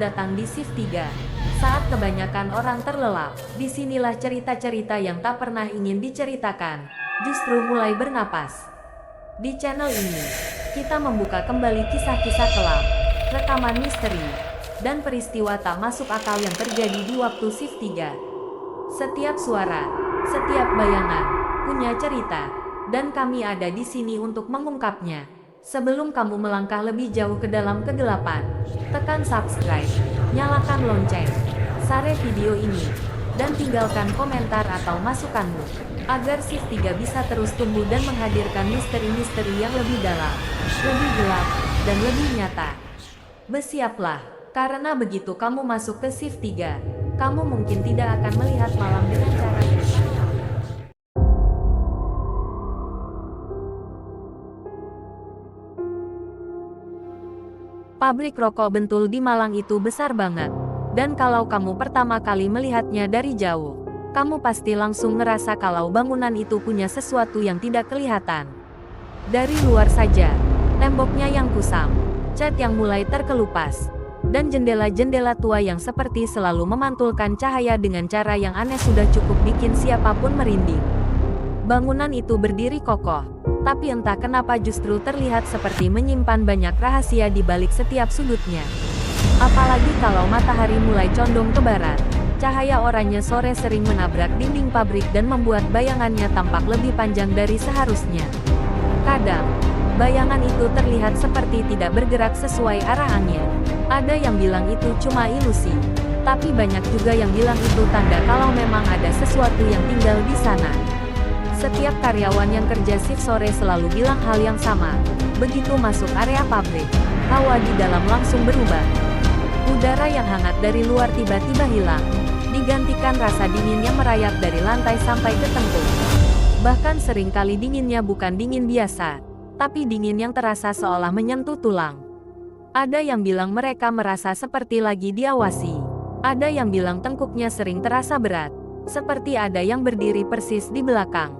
datang di Shift 3. Saat kebanyakan orang terlelap, disinilah cerita-cerita yang tak pernah ingin diceritakan justru mulai bernapas. Di channel ini, kita membuka kembali kisah-kisah kelam, rekaman misteri, dan peristiwa tak masuk akal yang terjadi di waktu Shift 3. Setiap suara, setiap bayangan, punya cerita, dan kami ada di sini untuk mengungkapnya. Sebelum kamu melangkah lebih jauh ke dalam kegelapan, tekan subscribe, nyalakan lonceng, share video ini, dan tinggalkan komentar atau masukanmu, agar Shift 3 bisa terus tumbuh dan menghadirkan misteri-misteri yang lebih dalam, lebih gelap, dan lebih nyata. Bersiaplah, karena begitu kamu masuk ke Shift 3, kamu mungkin tidak akan melihat malam dengan cara yang sama. Pabrik rokok Bentul di Malang itu besar banget. Dan kalau kamu pertama kali melihatnya dari jauh, kamu pasti langsung ngerasa kalau bangunan itu punya sesuatu yang tidak kelihatan. Dari luar saja, temboknya yang kusam, cat yang mulai terkelupas, dan jendela-jendela tua yang seperti selalu memantulkan cahaya dengan cara yang aneh sudah cukup bikin siapapun merinding. Bangunan itu berdiri kokoh, tapi entah kenapa justru terlihat seperti menyimpan banyak rahasia di balik setiap sudutnya. Apalagi kalau matahari mulai condong ke barat, cahaya oranye sore sering menabrak dinding pabrik dan membuat bayangannya tampak lebih panjang dari seharusnya. Kadang, bayangan itu terlihat seperti tidak bergerak sesuai arah angin. Ada yang bilang itu cuma ilusi, tapi banyak juga yang bilang itu tanda kalau memang ada sesuatu yang tinggal di sana. Setiap karyawan yang kerja shift sore selalu bilang hal yang sama. Begitu masuk area pabrik, hawa di dalam langsung berubah. Udara yang hangat dari luar tiba-tiba hilang, digantikan rasa dingin yang merayap dari lantai sampai ke tengkuk. Bahkan seringkali dinginnya bukan dingin biasa, tapi dingin yang terasa seolah menyentuh tulang. Ada yang bilang mereka merasa seperti lagi diawasi. Ada yang bilang tengkuknya sering terasa berat, seperti ada yang berdiri persis di belakang.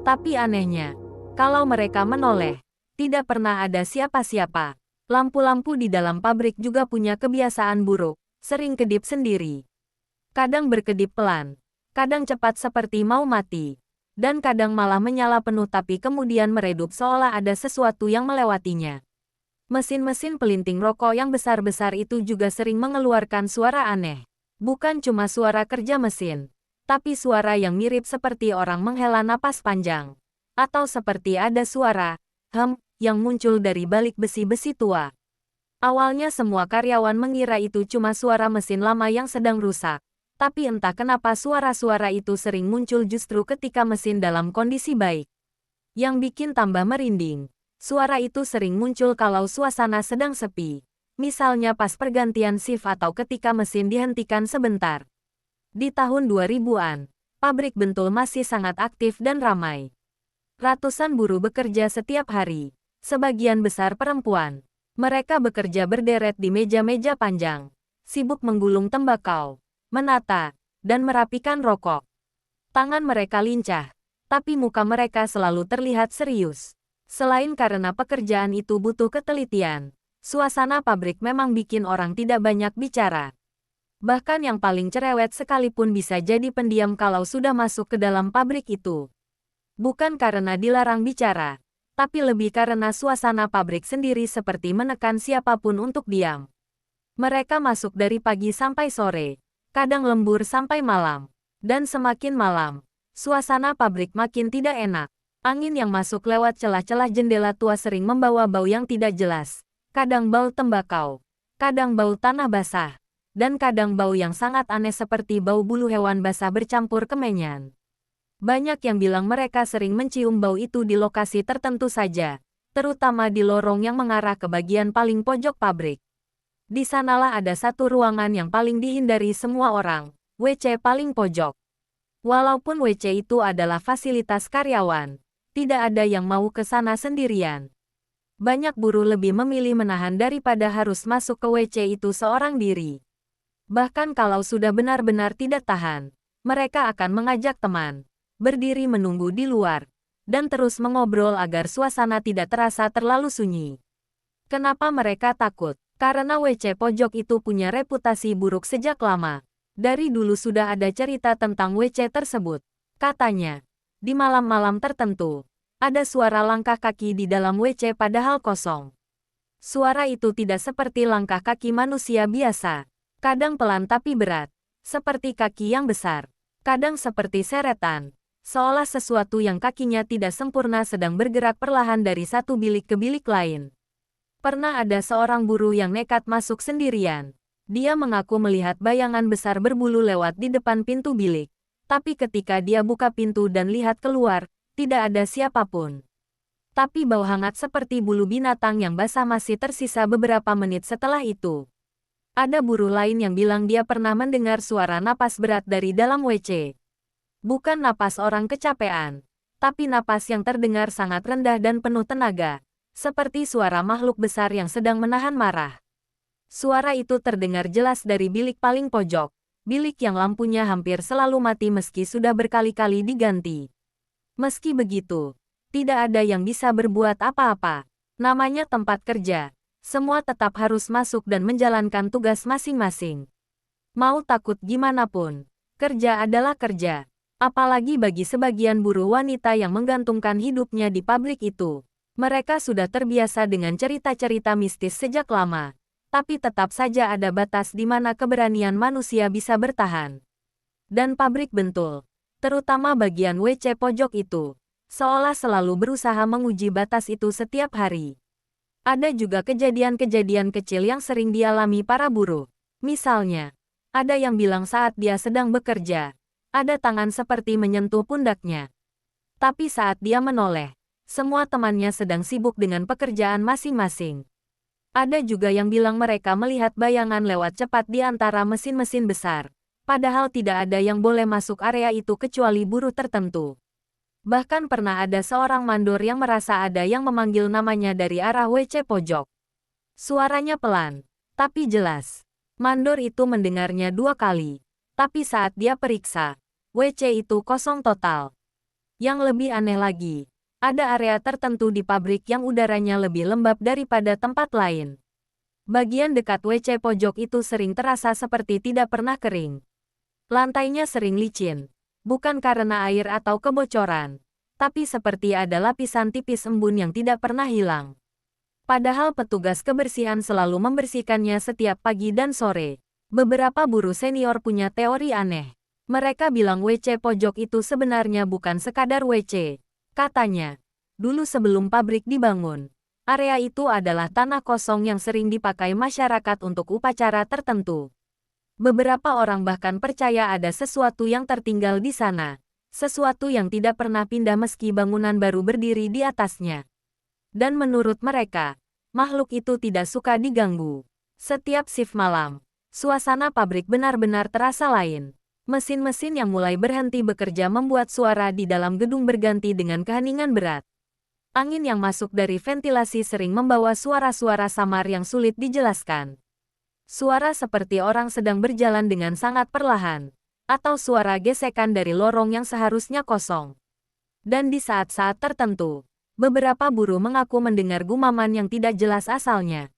Tapi anehnya, kalau mereka menoleh, tidak pernah ada siapa-siapa. Lampu-lampu di dalam pabrik juga punya kebiasaan buruk, sering kedip sendiri. Kadang berkedip pelan, kadang cepat seperti mau mati, dan kadang malah menyala penuh tapi kemudian meredup seolah ada sesuatu yang melewatinya. Mesin-mesin pelinting rokok yang besar-besar itu juga sering mengeluarkan suara aneh. Bukan cuma suara kerja mesin, tapi suara yang mirip seperti orang menghela napas panjang. Atau seperti ada suara, yang muncul dari balik besi-besi tua. Awalnya semua karyawan mengira itu cuma suara mesin lama yang sedang rusak. Tapi entah kenapa suara-suara itu sering muncul justru ketika mesin dalam kondisi baik. Yang bikin tambah merinding, suara itu sering muncul kalau suasana sedang sepi. Misalnya pas pergantian shift atau ketika mesin dihentikan sebentar. Di tahun 2000-an, pabrik Bentul masih sangat aktif dan ramai. Ratusan buruh bekerja setiap hari, sebagian besar perempuan. Mereka bekerja berderet di meja-meja panjang, sibuk menggulung tembakau, menata, dan merapikan rokok. Tangan mereka lincah, tapi muka mereka selalu terlihat serius. Selain karena pekerjaan itu butuh ketelitian, suasana pabrik memang bikin orang tidak banyak bicara. Bahkan yang paling cerewet sekalipun bisa jadi pendiam kalau sudah masuk ke dalam pabrik itu. Bukan karena dilarang bicara, tapi lebih karena suasana pabrik sendiri seperti menekan siapapun untuk diam. Mereka masuk dari pagi sampai sore, kadang lembur sampai malam. Dan semakin malam, suasana pabrik makin tidak enak. Angin yang masuk lewat celah-celah jendela tua sering membawa bau yang tidak jelas. Kadang bau tembakau, kadang bau tanah basah, dan kadang bau yang sangat aneh seperti bau bulu hewan basah bercampur kemenyan. Banyak yang bilang mereka sering mencium bau itu di lokasi tertentu saja, terutama di lorong yang mengarah ke bagian paling pojok pabrik. Di sanalah ada satu ruangan yang paling dihindari semua orang, WC paling pojok. Walaupun WC itu adalah fasilitas karyawan, tidak ada yang mau ke sana sendirian. Banyak buruh lebih memilih menahan daripada harus masuk ke WC itu seorang diri. Bahkan kalau sudah benar-benar tidak tahan, mereka akan mengajak teman, berdiri menunggu di luar, dan terus mengobrol agar suasana tidak terasa terlalu sunyi. Kenapa mereka takut? Karena WC pojok itu punya reputasi buruk sejak lama. Dari dulu sudah ada cerita tentang WC tersebut. Katanya, di malam-malam tertentu, ada suara langkah kaki di dalam WC padahal kosong. Suara itu tidak seperti langkah kaki manusia biasa. Kadang pelan tapi berat, seperti kaki yang besar. Kadang seperti seretan, seolah sesuatu yang kakinya tidak sempurna sedang bergerak perlahan dari satu bilik ke bilik lain. Pernah ada seorang buruh yang nekat masuk sendirian. Dia mengaku melihat bayangan besar berbulu lewat di depan pintu bilik. Tapi ketika dia buka pintu dan lihat keluar, tidak ada siapapun. Tapi bau hangat seperti bulu binatang yang basah masih tersisa beberapa menit setelah itu. Ada buruh lain yang bilang dia pernah mendengar suara napas berat dari dalam WC. Bukan napas orang kecapean, tapi napas yang terdengar sangat rendah dan penuh tenaga. Seperti suara makhluk besar yang sedang menahan marah. Suara itu terdengar jelas dari bilik paling pojok, bilik yang lampunya hampir selalu mati meski sudah berkali-kali diganti. Meski begitu, tidak ada yang bisa berbuat apa-apa. Namanya tempat kerja, semua tetap harus masuk dan menjalankan tugas masing-masing. Mau takut gimana pun, kerja adalah kerja. Apalagi bagi sebagian buruh wanita yang menggantungkan hidupnya di pabrik itu. Mereka sudah terbiasa dengan cerita-cerita mistis sejak lama, tapi tetap saja ada batas di mana keberanian manusia bisa bertahan. Dan pabrik bentul, terutama bagian WC pojok itu, seolah selalu berusaha menguji batas itu setiap hari. Ada juga kejadian-kejadian kecil yang sering dialami para buruh. Misalnya, ada yang bilang saat dia sedang bekerja, ada tangan seperti menyentuh pundaknya. Tapi saat dia menoleh, semua temannya sedang sibuk dengan pekerjaan masing-masing. Ada juga yang bilang mereka melihat bayangan lewat cepat di antara mesin-mesin besar, padahal tidak ada yang boleh masuk area itu kecuali buruh tertentu. Bahkan pernah ada seorang mandor yang merasa ada yang memanggil namanya dari arah WC pojok. Suaranya pelan, tapi jelas. Mandor itu mendengarnya 2 kali, tapi saat dia periksa, WC itu kosong total. Yang lebih aneh lagi, ada area tertentu di pabrik yang udaranya lebih lembab daripada tempat lain. Bagian dekat WC pojok itu sering terasa seperti tidak pernah kering. Lantainya sering licin, bukan karena air atau kebocoran, tapi seperti ada lapisan tipis embun yang tidak pernah hilang. Padahal petugas kebersihan selalu membersihkannya setiap pagi dan sore. Beberapa buruh senior punya teori aneh. Mereka bilang WC pojok itu sebenarnya bukan sekadar WC. Katanya, dulu sebelum pabrik dibangun, area itu adalah tanah kosong yang sering dipakai masyarakat untuk upacara tertentu. Beberapa orang bahkan percaya ada sesuatu yang tertinggal di sana, sesuatu yang tidak pernah pindah meski bangunan baru berdiri di atasnya. Dan menurut mereka, makhluk itu tidak suka diganggu. Setiap shift malam, suasana pabrik benar-benar terasa lain. Mesin-mesin yang mulai berhenti bekerja membuat suara di dalam gedung berganti dengan keheningan berat. Angin yang masuk dari ventilasi sering membawa suara-suara samar yang sulit dijelaskan. Suara seperti orang sedang berjalan dengan sangat perlahan, atau suara gesekan dari lorong yang seharusnya kosong. Dan di saat-saat tertentu, beberapa buruh mengaku mendengar gumaman yang tidak jelas asalnya.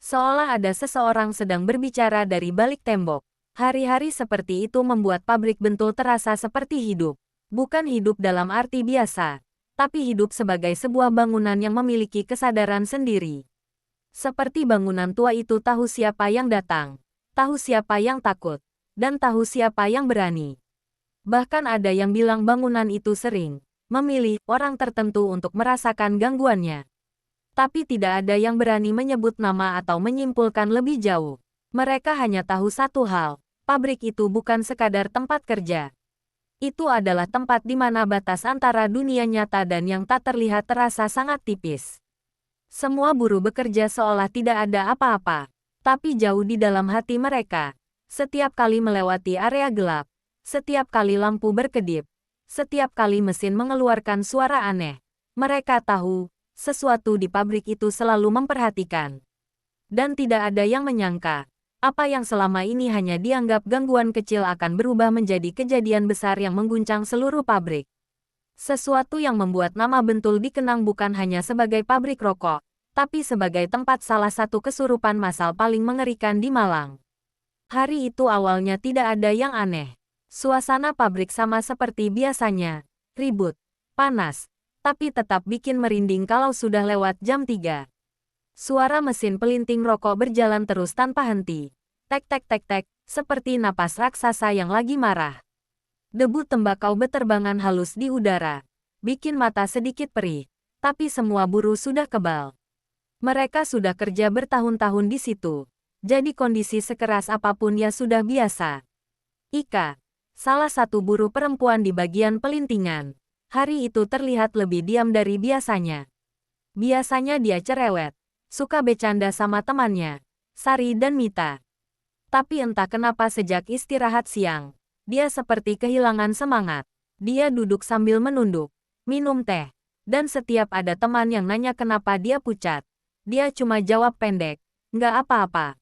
Seolah ada seseorang sedang berbicara dari balik tembok. Hari-hari seperti itu membuat pabrik bentul terasa seperti hidup. Bukan hidup dalam arti biasa, tapi hidup sebagai sebuah bangunan yang memiliki kesadaran sendiri. Seperti bangunan tua itu tahu siapa yang datang, tahu siapa yang takut, dan tahu siapa yang berani. Bahkan ada yang bilang bangunan itu sering memilih orang tertentu untuk merasakan gangguannya. Tapi tidak ada yang berani menyebut nama atau menyimpulkan lebih jauh. Mereka hanya tahu satu hal. Pabrik itu bukan sekadar tempat kerja. Itu adalah tempat di mana batas antara dunia nyata dan yang tak terlihat terasa sangat tipis. Semua buruh bekerja seolah tidak ada apa-apa, tapi jauh di dalam hati mereka. Setiap kali melewati area gelap, setiap kali lampu berkedip, setiap kali mesin mengeluarkan suara aneh, mereka tahu, sesuatu di pabrik itu selalu memperhatikan. Dan tidak ada yang menyangka, apa yang selama ini hanya dianggap gangguan kecil akan berubah menjadi kejadian besar yang mengguncang seluruh pabrik. Sesuatu yang membuat nama Bentul dikenang bukan hanya sebagai pabrik rokok, tapi sebagai tempat salah satu kesurupan massal paling mengerikan di Malang. Hari itu awalnya tidak ada yang aneh. Suasana pabrik sama seperti biasanya, ribut, panas, tapi tetap bikin merinding kalau sudah lewat jam 3. Suara mesin pelinting rokok berjalan terus tanpa henti. Tek tek tek tek, seperti napas raksasa yang lagi marah. Debu tembakau beterbangan halus di udara, bikin mata sedikit perih, tapi semua buruh sudah kebal. Mereka sudah kerja bertahun-tahun di situ, jadi kondisi sekeras apapun ya sudah biasa. Ika, salah satu buruh perempuan di bagian pelintingan, hari itu terlihat lebih diam dari biasanya. Biasanya dia cerewet, suka bercanda sama temannya, Sari dan Mita. Tapi entah kenapa sejak istirahat siang, dia seperti kehilangan semangat. Dia duduk sambil menunduk, minum teh, dan setiap ada teman yang nanya kenapa dia pucat, dia cuma jawab pendek, nggak apa-apa.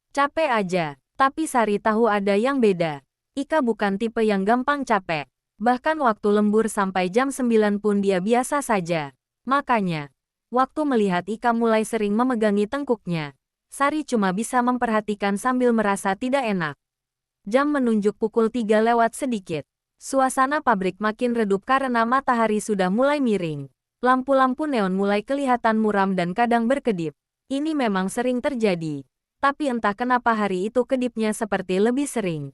Capek aja, tapi Sari tahu ada yang beda. Ika bukan tipe yang gampang capek. Bahkan waktu lembur sampai jam 9 pun dia biasa saja. Makanya, waktu melihat Ika mulai sering memegangi tengkuknya, Sari cuma bisa memperhatikan sambil merasa tidak enak. Jam menunjuk pukul 3 lewat sedikit. Suasana pabrik makin redup karena matahari sudah mulai miring. Lampu-lampu neon mulai kelihatan muram dan kadang berkedip. Ini memang sering terjadi. Tapi entah kenapa hari itu kedipnya seperti lebih sering.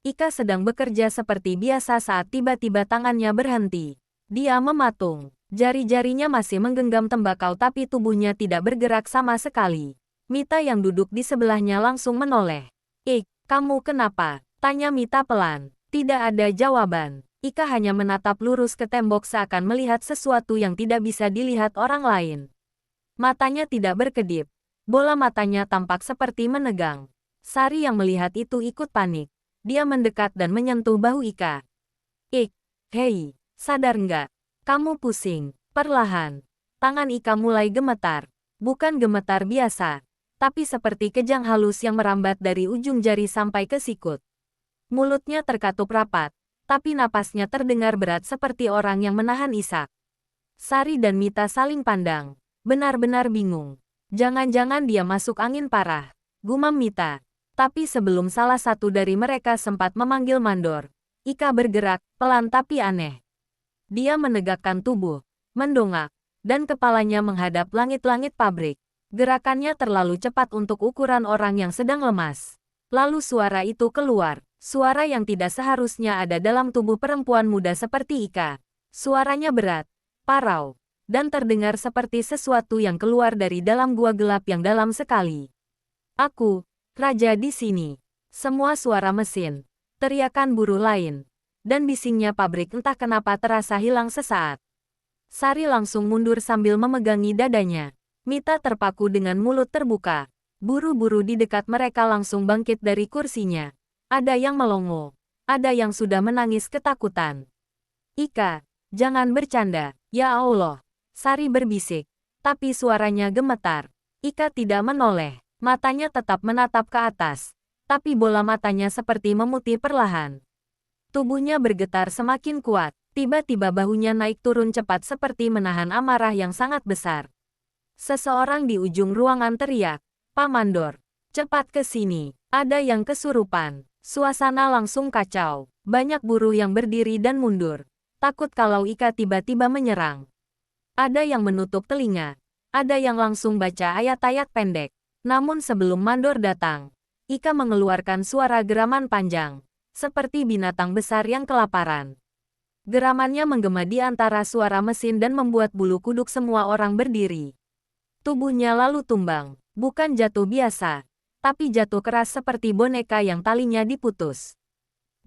Ika sedang bekerja seperti biasa saat tiba-tiba tangannya berhenti. Dia mematung. Jari-jarinya masih menggenggam tembakau tapi tubuhnya tidak bergerak sama sekali. Mita yang duduk di sebelahnya langsung menoleh. Kamu kenapa? Tanya Mita pelan. Tidak ada jawaban. Ika hanya menatap lurus ke tembok seakan melihat sesuatu yang tidak bisa dilihat orang lain. Matanya tidak berkedip. Bola matanya tampak seperti menegang. Sari yang melihat itu ikut panik. Dia mendekat dan menyentuh bahu Ika. Hei, sadar nggak? Kamu pusing. Perlahan. Tangan Ika mulai gemetar. Bukan gemetar biasa, tapi seperti kejang halus yang merambat dari ujung jari sampai ke sikut. Mulutnya terkatup rapat, tapi napasnya terdengar berat seperti orang yang menahan isak. Sari dan Mita saling pandang, benar-benar bingung. Jangan-jangan dia masuk angin parah, gumam Mita. Tapi sebelum salah satu dari mereka sempat memanggil mandor, Ika bergerak, pelan tapi aneh. Dia menegakkan tubuh, mendongak, dan kepalanya menghadap langit-langit pabrik. Gerakannya terlalu cepat untuk ukuran orang yang sedang lemas. Lalu suara itu keluar, suara yang tidak seharusnya ada dalam tubuh perempuan muda seperti Ika. Suaranya berat, parau, dan terdengar seperti sesuatu yang keluar dari dalam gua gelap yang dalam sekali. Aku, raja di sini. Semua suara mesin, teriakan buruh lain, dan bisingnya pabrik entah kenapa terasa hilang sesaat. Sari langsung mundur sambil memegangi dadanya. Mita terpaku dengan mulut terbuka. Buru-buru di dekat mereka langsung bangkit dari kursinya. Ada yang melongo. Ada yang sudah menangis ketakutan. Ika, jangan bercanda. Ya Allah. Sari berbisik. Tapi suaranya gemetar. Ika tidak menoleh. Matanya tetap menatap ke atas. Tapi bola matanya seperti memutih perlahan. Tubuhnya bergetar semakin kuat. Tiba-tiba bahunya naik turun cepat seperti menahan amarah yang sangat besar. Seseorang di ujung ruangan teriak, "Pak Mandor, cepat ke sini, ada yang kesurupan." Suasana langsung kacau, banyak buruh yang berdiri dan mundur, takut kalau Ika tiba-tiba menyerang. Ada yang menutup telinga, ada yang langsung baca ayat-ayat pendek. Namun sebelum Mandor datang, Ika mengeluarkan suara geraman panjang, seperti binatang besar yang kelaparan. Geramannya menggema di antara suara mesin dan membuat bulu kuduk semua orang berdiri. Tubuhnya lalu tumbang, bukan jatuh biasa, tapi jatuh keras seperti boneka yang talinya diputus.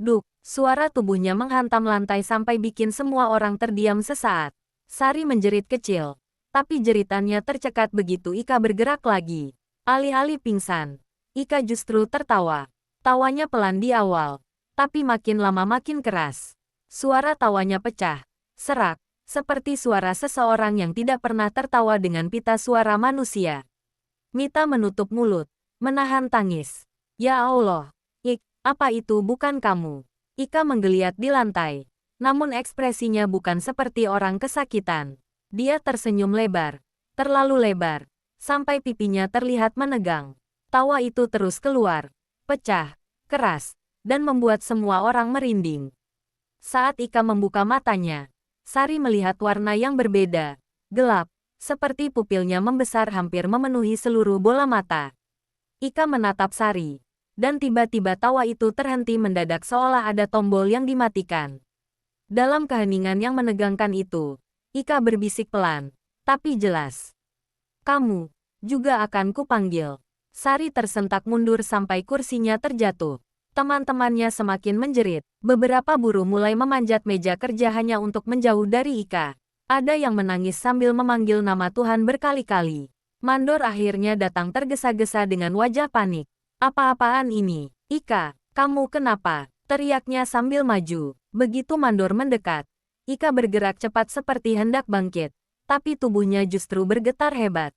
Duk, suara tubuhnya menghantam lantai sampai bikin semua orang terdiam sesaat. Sari menjerit kecil, tapi jeritannya tercekat begitu Ika bergerak lagi. Alih-alih pingsan, Ika justru tertawa. Tawanya pelan di awal, tapi makin lama makin keras. Suara tawanya pecah, serak, seperti suara seseorang yang tidak pernah tertawa dengan pita suara manusia. Mita menutup mulut, menahan tangis. Ya Allah, apa itu bukan kamu? Ika menggeliat di lantai. Namun ekspresinya bukan seperti orang kesakitan. Dia tersenyum lebar, terlalu lebar, sampai pipinya terlihat menegang. Tawa itu terus keluar, pecah, keras, dan membuat semua orang merinding. Saat Ika membuka matanya, Sari melihat warna yang berbeda, gelap, seperti pupilnya membesar hampir memenuhi seluruh bola mata. Ika menatap Sari, dan tiba-tiba tawa itu terhenti mendadak seolah ada tombol yang dimatikan. Dalam keheningan yang menegangkan itu, Ika berbisik pelan, tapi jelas. Kamu juga akan kupanggil. Sari tersentak mundur sampai kursinya terjatuh. Teman-temannya semakin menjerit. Beberapa buruh mulai memanjat meja kerja hanya untuk menjauh dari Ika. Ada yang menangis sambil memanggil nama Tuhan berkali-kali. Mandor akhirnya datang tergesa-gesa dengan wajah panik. Apa-apaan ini? Ika, kamu kenapa? Teriaknya sambil maju. Begitu Mandor mendekat, Ika bergerak cepat seperti hendak bangkit. Tapi tubuhnya justru bergetar hebat.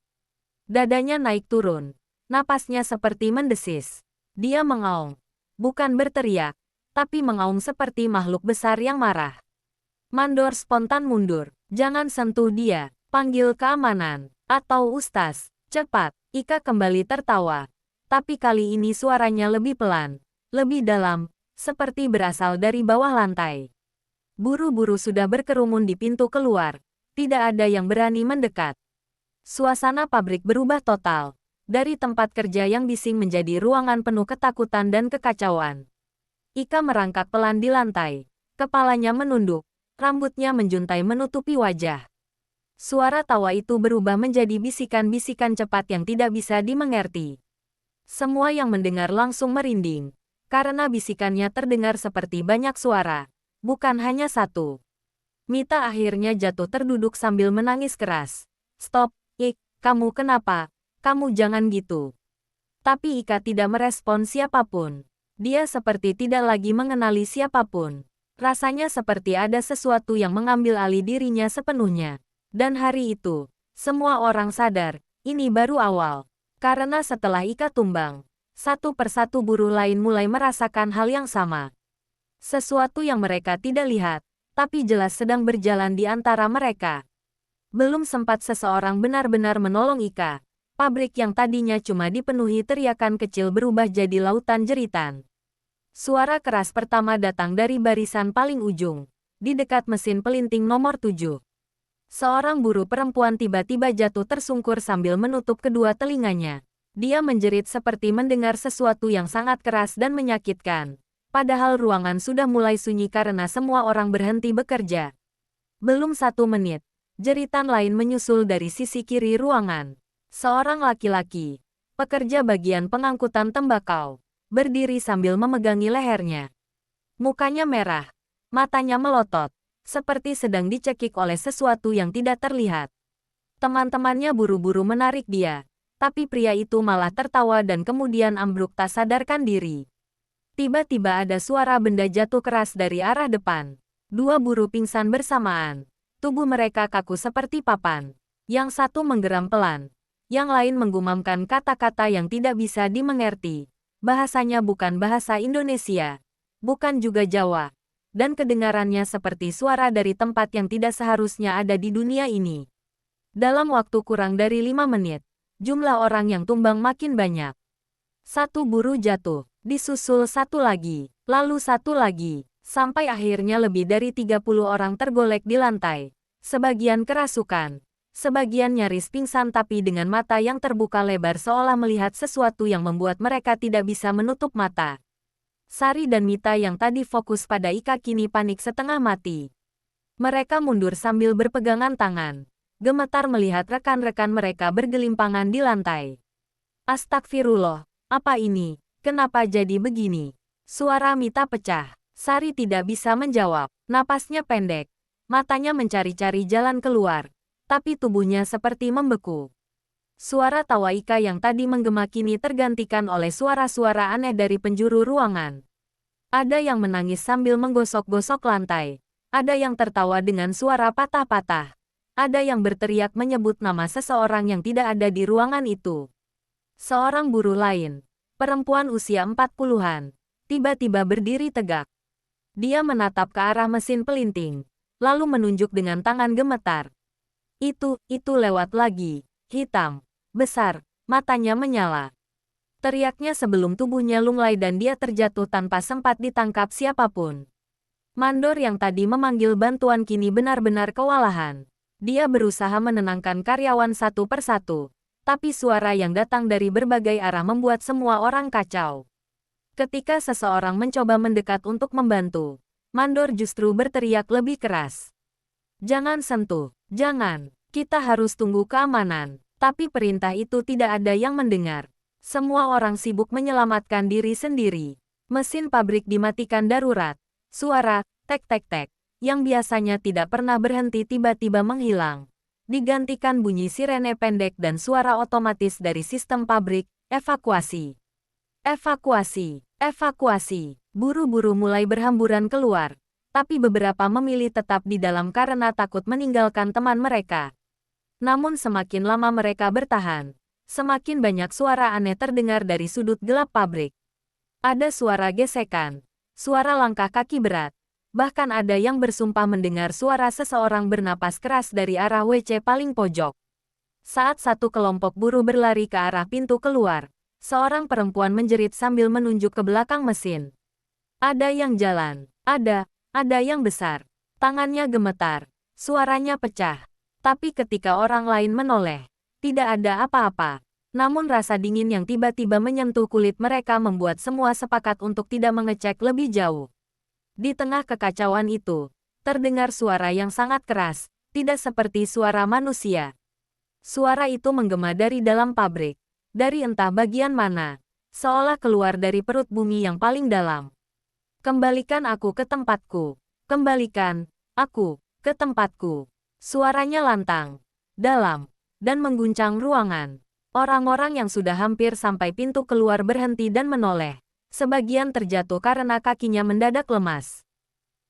Dadanya naik turun. Napasnya seperti mendesis. Dia mengaum. Bukan berteriak, tapi mengaum seperti makhluk besar yang marah. Mandor spontan mundur. Jangan sentuh dia. Panggil keamanan. Atau Ustaz. Cepat. Ika kembali tertawa. Tapi kali ini suaranya lebih pelan. Lebih dalam. Seperti berasal dari bawah lantai. Buru-buru sudah berkerumun di pintu keluar. Tidak ada yang berani mendekat. Suasana pabrik berubah total. Dari tempat kerja yang bising menjadi ruangan penuh ketakutan dan kekacauan. Ika merangkak pelan di lantai. Kepalanya menunduk. Rambutnya menjuntai menutupi wajah. Suara tawa itu berubah menjadi bisikan-bisikan cepat yang tidak bisa dimengerti. Semua yang mendengar langsung merinding. Karena bisikannya terdengar seperti banyak suara. Bukan hanya satu. Mita akhirnya jatuh terduduk sambil menangis keras. Stop, Ik, kamu kenapa? Kamu jangan gitu. Tapi Ika tidak merespon siapapun. Dia seperti tidak lagi mengenali siapapun. Rasanya seperti ada sesuatu yang mengambil alih dirinya sepenuhnya. Dan hari itu, semua orang sadar, ini baru awal. Karena setelah Ika tumbang, satu persatu buruh lain mulai merasakan hal yang sama. Sesuatu yang mereka tidak lihat, tapi jelas sedang berjalan di antara mereka. Belum sempat seseorang benar-benar menolong Ika. Pabrik yang tadinya cuma dipenuhi teriakan kecil berubah jadi lautan jeritan. Suara keras pertama datang dari barisan paling ujung, di dekat mesin pelinting nomor 7. Seorang buruh perempuan tiba-tiba jatuh tersungkur sambil menutup kedua telinganya. Dia menjerit seperti mendengar sesuatu yang sangat keras dan menyakitkan. Padahal ruangan sudah mulai sunyi karena semua orang berhenti bekerja. Belum 1 menit, jeritan lain menyusul dari sisi kiri ruangan. Seorang laki-laki, pekerja bagian pengangkutan tembakau, berdiri sambil memegangi lehernya. Mukanya merah, matanya melotot, seperti sedang dicekik oleh sesuatu yang tidak terlihat. Teman-temannya buru-buru menarik dia, tapi pria itu malah tertawa dan kemudian ambruk tak sadarkan diri. Tiba-tiba ada suara benda jatuh keras dari arah depan. 2 buruh pingsan bersamaan. Tubuh mereka kaku seperti papan. Yang satu menggeram pelan. Yang lain menggumamkan kata-kata yang tidak bisa dimengerti. Bahasanya bukan bahasa Indonesia. Bukan juga Jawa. Dan kedengarannya seperti suara dari tempat yang tidak seharusnya ada di dunia ini. Dalam waktu kurang dari 5 menit, jumlah orang yang tumbang makin banyak. 1 buruh jatuh, disusul 1 lagi, lalu 1 lagi, sampai akhirnya lebih dari 30 orang tergolek di lantai. Sebagian kerasukan. Sebagian nyaris pingsan tapi dengan mata yang terbuka lebar seolah melihat sesuatu yang membuat mereka tidak bisa menutup mata. Sari dan Mita yang tadi fokus pada Ika kini panik setengah mati. Mereka mundur sambil berpegangan tangan. Gemetar melihat rekan-rekan mereka bergelimpangan di lantai. Astagfirullah, apa ini? Kenapa jadi begini? Suara Mita pecah. Sari tidak bisa menjawab. Napasnya pendek. Matanya mencari-cari jalan keluar. Tapi tubuhnya seperti membeku. Suara tawa Ika yang tadi menggema kini tergantikan oleh suara-suara aneh dari penjuru ruangan. Ada yang menangis sambil menggosok-gosok lantai. Ada yang tertawa dengan suara patah-patah. Ada yang berteriak menyebut nama seseorang yang tidak ada di ruangan itu. Seorang buruh lain, perempuan usia 40-an, tiba-tiba berdiri tegak. Dia menatap ke arah mesin pelinting, lalu menunjuk dengan tangan gemetar. Itu lewat lagi. hitam, besar, matanya menyala. Teriaknya sebelum tubuhnya lunglai dan dia terjatuh tanpa sempat ditangkap siapapun. Mandor yang tadi memanggil bantuan kini benar-benar kewalahan. Dia berusaha menenangkan karyawan satu persatu, tapi suara yang datang dari berbagai arah membuat semua orang kacau. Ketika seseorang mencoba mendekat untuk membantu, Mandor justru berteriak lebih keras. "Jangan sentuh, jangan, kita harus tunggu keamanan." Tapi perintah itu tidak ada yang mendengar. Semua orang sibuk menyelamatkan diri sendiri. Mesin pabrik dimatikan darurat. Suara, tek-tek-tek, yang biasanya tidak pernah berhenti tiba-tiba menghilang. Digantikan bunyi sirene pendek dan suara otomatis dari sistem pabrik, evakuasi. Evakuasi, evakuasi. Buru-buru mulai berhamburan keluar. Tapi beberapa memilih tetap di dalam karena takut meninggalkan teman mereka. Namun semakin lama mereka bertahan, semakin banyak suara aneh terdengar dari sudut gelap pabrik. Ada suara gesekan, suara langkah kaki berat, bahkan ada yang bersumpah mendengar suara seseorang bernapas keras dari arah WC paling pojok. Saat satu kelompok buruh berlari ke arah pintu keluar, seorang perempuan menjerit sambil menunjuk ke belakang mesin. Ada yang jalan, ada yang besar. Tangannya gemetar, suaranya pecah. Tapi ketika orang lain menoleh, tidak ada apa-apa. Namun rasa dingin yang tiba-tiba menyentuh kulit mereka membuat semua sepakat untuk tidak mengecek lebih jauh. Di tengah kekacauan itu, terdengar suara yang sangat keras, tidak seperti suara manusia. Suara itu menggema dari dalam pabrik, dari entah bagian mana, seolah keluar dari perut bumi yang paling dalam. "Kembalikan aku ke tempatku. Kembalikan aku ke tempatku." Suaranya lantang, dalam, dan mengguncang ruangan. Orang-orang yang sudah hampir sampai pintu keluar berhenti dan menoleh. Sebagian terjatuh karena kakinya mendadak lemas.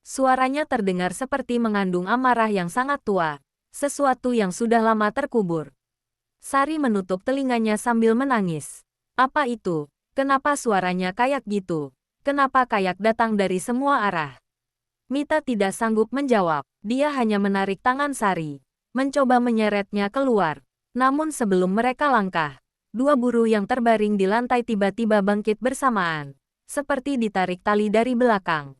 Suaranya terdengar seperti mengandung amarah yang sangat tua, sesuatu yang sudah lama terkubur. Sari menutup telinganya sambil menangis. Apa itu? Kenapa suaranya kayak gitu? Kenapa kayak datang dari semua arah? Mita tidak sanggup menjawab. Dia hanya menarik tangan Sari, mencoba menyeretnya keluar. Namun sebelum mereka langkah, dua buruh yang terbaring di lantai tiba-tiba bangkit bersamaan, seperti ditarik tali dari belakang.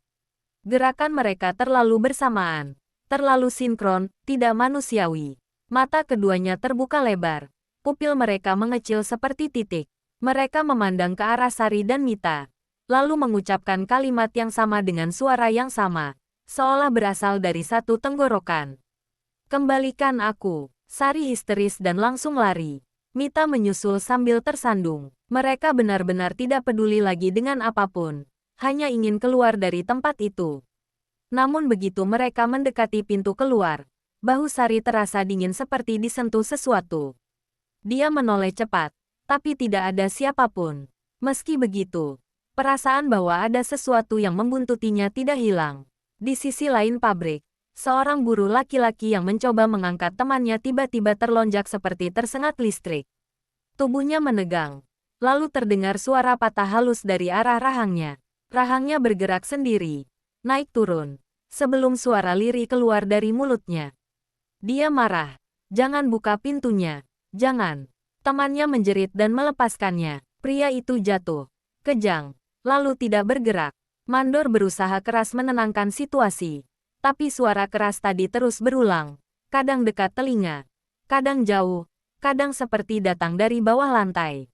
Gerakan mereka terlalu bersamaan, terlalu sinkron, tidak manusiawi. Mata keduanya terbuka lebar, pupil mereka mengecil seperti titik. Mereka memandang ke arah Sari dan Mita, lalu mengucapkan kalimat yang sama dengan suara yang sama, seolah berasal dari satu tenggorokan. "Kembalikan aku." Sari histeris dan langsung lari. Mita menyusul sambil tersandung. Mereka benar-benar tidak peduli lagi dengan apapun, hanya ingin keluar dari tempat itu. Namun begitu mereka mendekati pintu keluar, bahu Sari terasa dingin seperti disentuh sesuatu. Dia menoleh cepat, tapi tidak ada siapapun. Meski begitu, perasaan bahwa ada sesuatu yang membuntutinya tidak hilang. Di sisi lain pabrik, seorang buruh laki-laki yang mencoba mengangkat temannya tiba-tiba terlonjak seperti tersengat listrik. Tubuhnya menegang, lalu terdengar suara patah halus dari arah rahangnya. Rahangnya bergerak sendiri, naik turun, sebelum suara lirih keluar dari mulutnya. Dia marah. "Jangan buka pintunya, jangan." Temannya menjerit dan melepaskannya. Pria itu jatuh, kejang, lalu tidak bergerak. Mandor berusaha keras menenangkan situasi, tapi suara keras tadi terus berulang, kadang dekat telinga, kadang jauh, kadang seperti datang dari bawah lantai.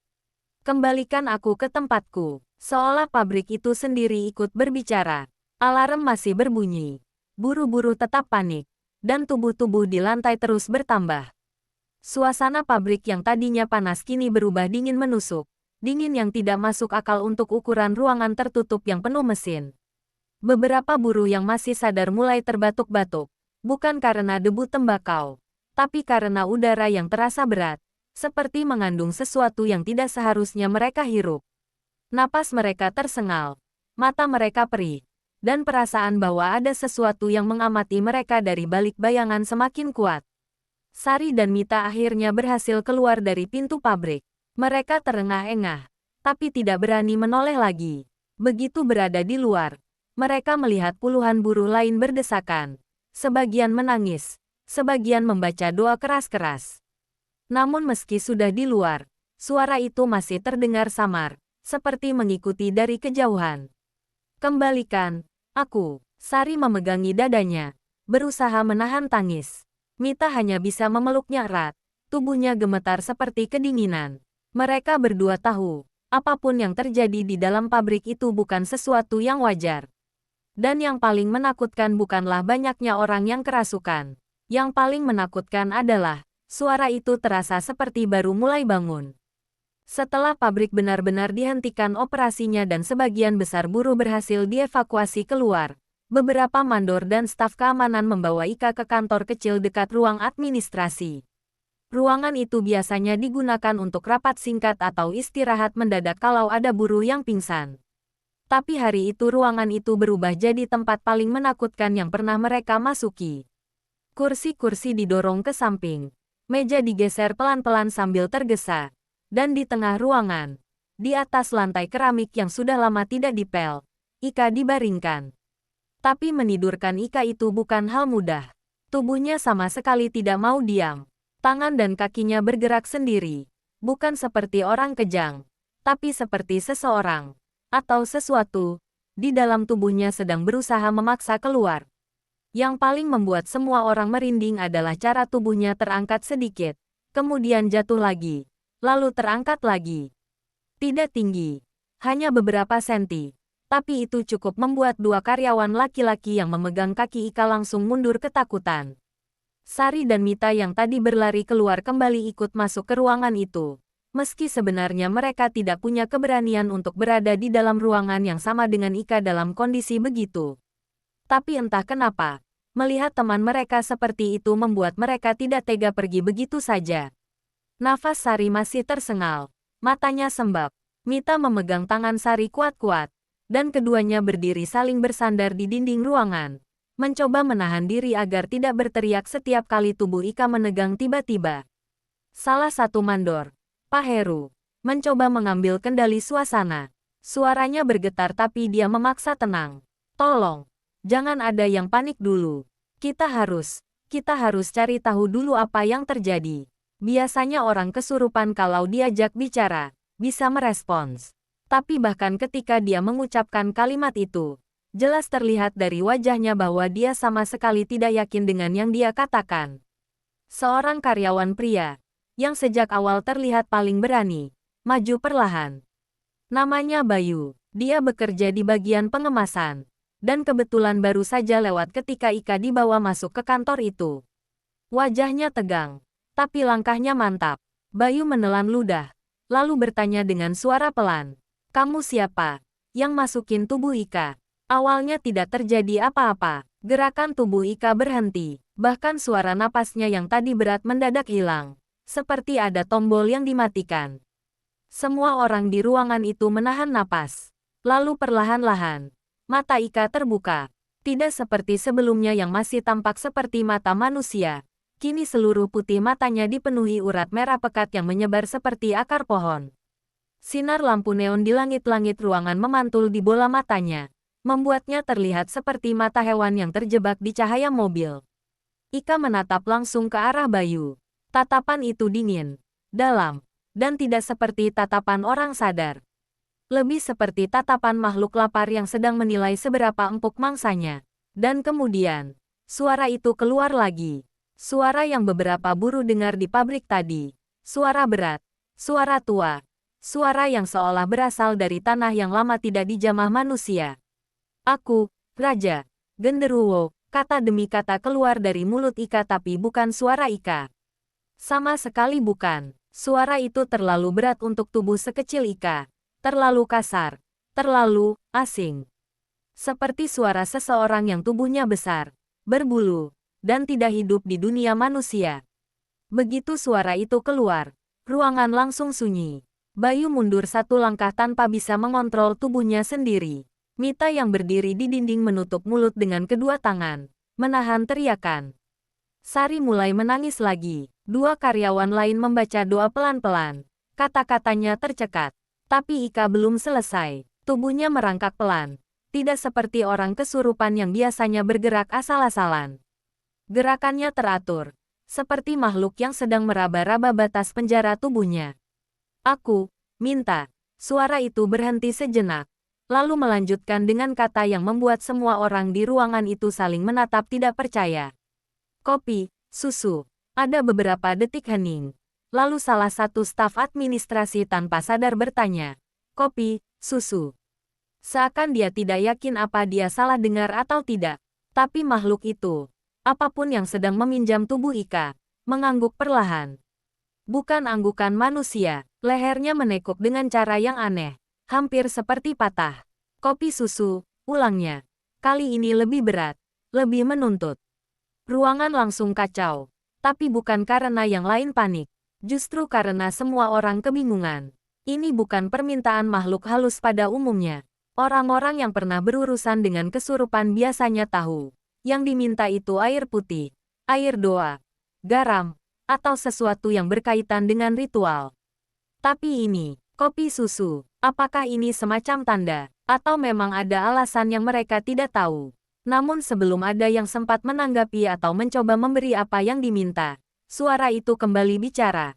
"Kembalikan aku ke tempatku." Seolah pabrik itu sendiri ikut berbicara. Alarm masih berbunyi. Buru-buru tetap panik, dan tubuh-tubuh di lantai terus bertambah. Suasana pabrik yang tadinya panas kini berubah dingin menusuk. Dingin yang tidak masuk akal untuk ukuran ruangan tertutup yang penuh mesin. Beberapa buruh yang masih sadar mulai terbatuk-batuk, bukan karena debu tembakau, tapi karena udara yang terasa berat, seperti mengandung sesuatu yang tidak seharusnya mereka hirup. Napas mereka tersengal, mata mereka perih, dan perasaan bahwa ada sesuatu yang mengamati mereka dari balik bayangan semakin kuat. Sari dan Mita akhirnya berhasil keluar dari pintu pabrik. Mereka terengah-engah, tapi tidak berani menoleh lagi. Begitu berada di luar, mereka melihat puluhan buruh lain berdesakan. Sebagian menangis, sebagian membaca doa keras-keras. Namun meski sudah di luar, suara itu masih terdengar samar, seperti mengikuti dari kejauhan. Kembalikan, aku. Sari memegangi dadanya, berusaha menahan tangis. Mita hanya bisa memeluknya erat, tubuhnya gemetar seperti kedinginan. Mereka berdua tahu, apapun yang terjadi di dalam pabrik itu bukan sesuatu yang wajar. Dan yang paling menakutkan bukanlah banyaknya orang yang kerasukan. Yang paling menakutkan adalah, suara itu terasa seperti baru mulai bangun. Setelah pabrik benar-benar dihentikan operasinya dan sebagian besar buruh berhasil dievakuasi keluar, beberapa mandor dan staf keamanan membawa Ika ke kantor kecil dekat ruang administrasi. Ruangan itu biasanya digunakan untuk rapat singkat atau istirahat mendadak kalau ada buruh yang pingsan. Tapi hari itu ruangan itu berubah jadi tempat paling menakutkan yang pernah mereka masuki. Kursi-kursi didorong ke samping, meja digeser pelan-pelan sambil tergesa, dan di tengah ruangan, di atas lantai keramik yang sudah lama tidak dipel, Ika dibaringkan. Tapi menidurkan Ika itu bukan hal mudah. Tubuhnya sama sekali tidak mau diam. Tangan dan kakinya bergerak sendiri, bukan seperti orang kejang, tapi seperti seseorang atau sesuatu di dalam tubuhnya sedang berusaha memaksa keluar. Yang paling membuat semua orang merinding adalah cara tubuhnya terangkat sedikit, kemudian jatuh lagi, lalu terangkat lagi. Tidak tinggi, hanya beberapa senti, tapi itu cukup membuat dua karyawan laki-laki yang memegang kaki Ika langsung mundur ketakutan. Sari dan Mita yang tadi berlari keluar kembali ikut masuk ke ruangan itu. Meski sebenarnya mereka tidak punya keberanian untuk berada di dalam ruangan yang sama dengan Ika dalam kondisi begitu. Tapi entah kenapa, melihat teman mereka seperti itu membuat mereka tidak tega pergi begitu saja. Nafas Sari masih tersengal, matanya sembab. Mita memegang tangan Sari kuat-kuat, dan keduanya berdiri saling bersandar di dinding ruangan, mencoba menahan diri agar tidak berteriak setiap kali tubuh Ika menegang tiba-tiba. Salah satu mandor, Pak Heru, mencoba mengambil kendali suasana. Suaranya bergetar tapi dia memaksa tenang. Tolong, jangan ada yang panik dulu. Kita harus cari tahu dulu apa yang terjadi. Biasanya orang kesurupan kalau diajak bicara, bisa merespons. Tapi bahkan ketika dia mengucapkan kalimat itu, jelas terlihat dari wajahnya bahwa dia sama sekali tidak yakin dengan yang dia katakan. Seorang karyawan pria, yang sejak awal terlihat paling berani, maju perlahan. Namanya Bayu, dia bekerja di bagian pengemasan, dan kebetulan baru saja lewat ketika Ika dibawa masuk ke kantor itu. Wajahnya tegang, tapi langkahnya mantap. Bayu menelan ludah, lalu bertanya dengan suara pelan, "Kamu siapa?" Yang masukin tubuh Ika. Awalnya tidak terjadi apa-apa, gerakan tubuh Ika berhenti, bahkan suara napasnya yang tadi berat mendadak hilang. Seperti ada tombol yang dimatikan. Semua orang di ruangan itu menahan napas. Lalu perlahan-lahan, mata Ika terbuka. Tidak seperti sebelumnya yang masih tampak seperti mata manusia. Kini seluruh putih matanya dipenuhi urat merah pekat yang menyebar seperti akar pohon. Sinar lampu neon di langit-langit ruangan memantul di bola matanya, membuatnya terlihat seperti mata hewan yang terjebak di cahaya mobil. Ika menatap langsung ke arah Bayu. Tatapan itu dingin, dalam, dan tidak seperti tatapan orang sadar. Lebih seperti tatapan makhluk lapar yang sedang menilai seberapa empuk mangsanya. Dan kemudian, suara itu keluar lagi. Suara yang beberapa buruh dengar di pabrik tadi. Suara berat, suara tua, suara yang seolah berasal dari tanah yang lama tidak dijamah manusia. "Aku, Raja Genderuwo," kata demi kata keluar dari mulut Ika tapi bukan suara Ika. Sama sekali bukan. Suara itu terlalu berat untuk tubuh sekecil Ika. Terlalu kasar. Terlalu asing. Seperti suara seseorang yang tubuhnya besar, berbulu, dan tidak hidup di dunia manusia. Begitu suara itu keluar, ruangan langsung sunyi. Bayu mundur satu langkah tanpa bisa mengontrol tubuhnya sendiri. Mita yang berdiri di dinding menutup mulut dengan kedua tangan, menahan teriakan. Sari mulai menangis lagi. Dua karyawan lain membaca doa pelan-pelan. Kata-katanya tercekat. Tapi Ika belum selesai. Tubuhnya merangkak pelan. Tidak seperti orang kesurupan yang biasanya bergerak asal-asalan. Gerakannya teratur. seperti makhluk yang sedang meraba-raba batas penjara tubuhnya. Aku minta. Suara itu berhenti sejenak, lalu melanjutkan dengan kata yang membuat semua orang di ruangan itu saling menatap tidak percaya. Kopi, susu. Ada beberapa detik hening. Lalu salah satu staf administrasi tanpa sadar bertanya, kopi, susu. Seakan dia tidak yakin apa dia salah dengar atau tidak. Tapi makhluk itu, apapun yang sedang meminjam tubuh Ika, mengangguk perlahan. Bukan anggukan manusia, lehernya menekuk dengan cara yang aneh, hampir seperti patah. Kopi susu, ulangnya. Kali ini lebih berat, lebih menuntut. Ruangan langsung kacau. Tapi bukan karena yang lain panik. Justru karena semua orang kebingungan. Ini bukan permintaan makhluk halus pada umumnya. Orang-orang yang pernah berurusan dengan kesurupan biasanya tahu. Yang diminta itu air putih, air doa, garam, atau sesuatu yang berkaitan dengan ritual. Tapi ini, kopi susu, apakah ini semacam tanda, atau memang ada alasan yang mereka tidak tahu? Namun sebelum ada yang sempat menanggapi atau mencoba memberi apa yang diminta, suara itu kembali bicara.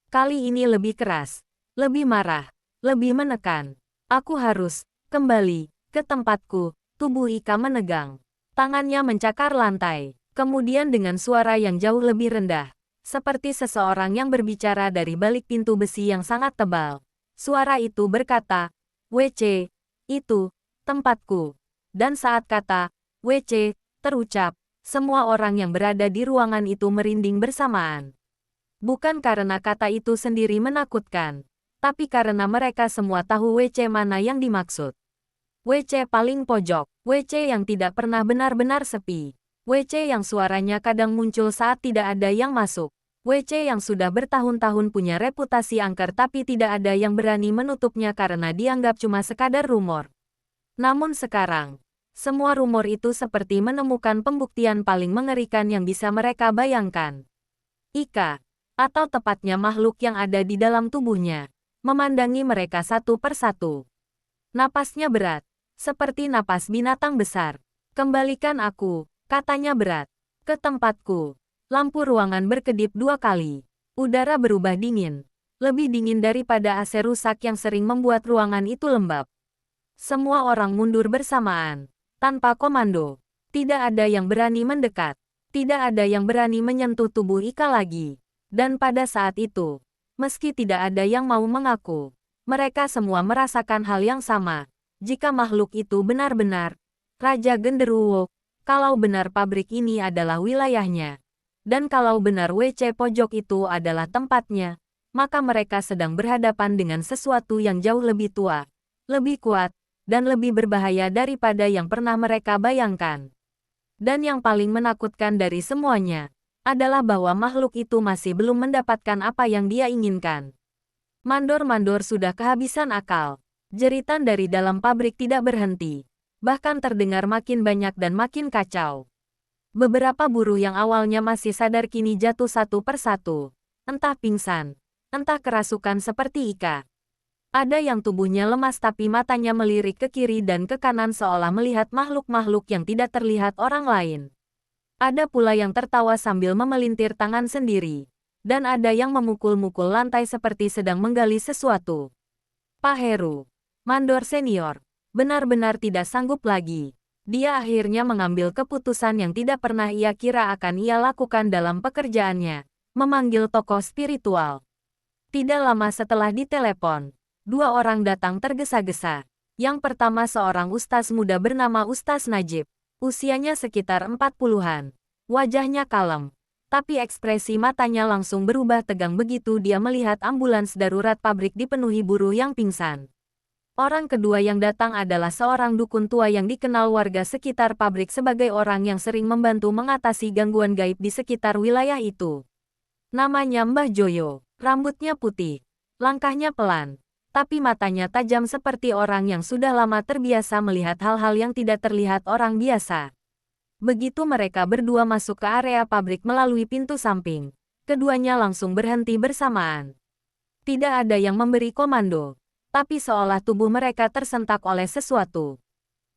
Kali ini lebih keras, lebih marah, lebih menekan. Aku harus kembali ke tempatku. Tubuh Ika menegang. Tangannya mencakar lantai. Kemudian dengan suara yang jauh lebih rendah, seperti seseorang yang berbicara dari balik pintu besi yang sangat tebal. Suara itu berkata, WC, itu tempatku. Dan saat kata WC terucap, semua orang yang berada di ruangan itu merinding bersamaan. Bukan karena kata itu sendiri menakutkan, tapi karena mereka semua tahu WC mana yang dimaksud. WC paling pojok, WC yang tidak pernah benar-benar sepi. WC yang suaranya kadang muncul saat tidak ada yang masuk. WC yang sudah bertahun-tahun punya reputasi angker tapi tidak ada yang berani menutupnya karena dianggap cuma sekadar rumor. Namun sekarang, semua rumor itu seperti menemukan pembuktian paling mengerikan yang bisa mereka bayangkan. Ika, atau tepatnya makhluk yang ada di dalam tubuhnya, memandangi mereka satu persatu. Napasnya berat, seperti napas binatang besar. Kembalikan aku, katanya berat, ke tempatku. Lampu ruangan berkedip 2 kali. Udara berubah dingin, lebih dingin daripada AC rusak yang sering membuat ruangan itu lembab. Semua orang mundur bersamaan, tanpa komando. Tidak ada yang berani mendekat. Tidak ada yang berani menyentuh tubuh Ika lagi. Dan pada saat itu, meski tidak ada yang mau mengaku, mereka semua merasakan hal yang sama. Jika makhluk itu benar-benar Raja Genderuwo, kalau benar pabrik ini adalah wilayahnya, dan kalau benar WC pojok itu adalah tempatnya, maka mereka sedang berhadapan dengan sesuatu yang jauh lebih tua, lebih kuat, dan lebih berbahaya daripada yang pernah mereka bayangkan. Dan yang paling menakutkan dari semuanya, adalah bahwa makhluk itu masih belum mendapatkan apa yang dia inginkan. Mandor-mandor sudah kehabisan akal. Jeritan dari dalam pabrik tidak berhenti. Bahkan terdengar makin banyak dan makin kacau. Beberapa buruh yang awalnya masih sadar kini jatuh satu persatu. Entah pingsan, entah kerasukan seperti Ika. Ada yang tubuhnya lemas tapi matanya melirik ke kiri dan ke kanan seolah melihat makhluk-makhluk yang tidak terlihat orang lain. Ada pula yang tertawa sambil memelintir tangan sendiri. Dan ada yang memukul-mukul lantai seperti sedang menggali sesuatu. Pak Heru, mandor senior, benar-benar tidak sanggup lagi. Dia akhirnya mengambil keputusan yang tidak pernah ia kira akan ia lakukan dalam pekerjaannya, memanggil tokoh spiritual. Tidak lama setelah ditelepon, 2 orang datang tergesa-gesa. Yang pertama seorang ustaz muda bernama Ustaz Najib. Usianya sekitar 40-an. Wajahnya kalem, tapi ekspresi matanya langsung berubah tegang begitu dia melihat ambulans darurat pabrik dipenuhi buruh yang pingsan. Orang kedua yang datang adalah seorang dukun tua yang dikenal warga sekitar pabrik sebagai orang yang sering membantu mengatasi gangguan gaib di sekitar wilayah itu. Namanya Mbah Joyo, rambutnya putih, langkahnya pelan, tapi matanya tajam seperti orang yang sudah lama terbiasa melihat hal-hal yang tidak terlihat orang biasa. Begitu mereka berdua masuk ke area pabrik melalui pintu samping, keduanya langsung berhenti bersamaan. Tidak ada yang memberi komando, tapi seolah tubuh mereka tersentak oleh sesuatu.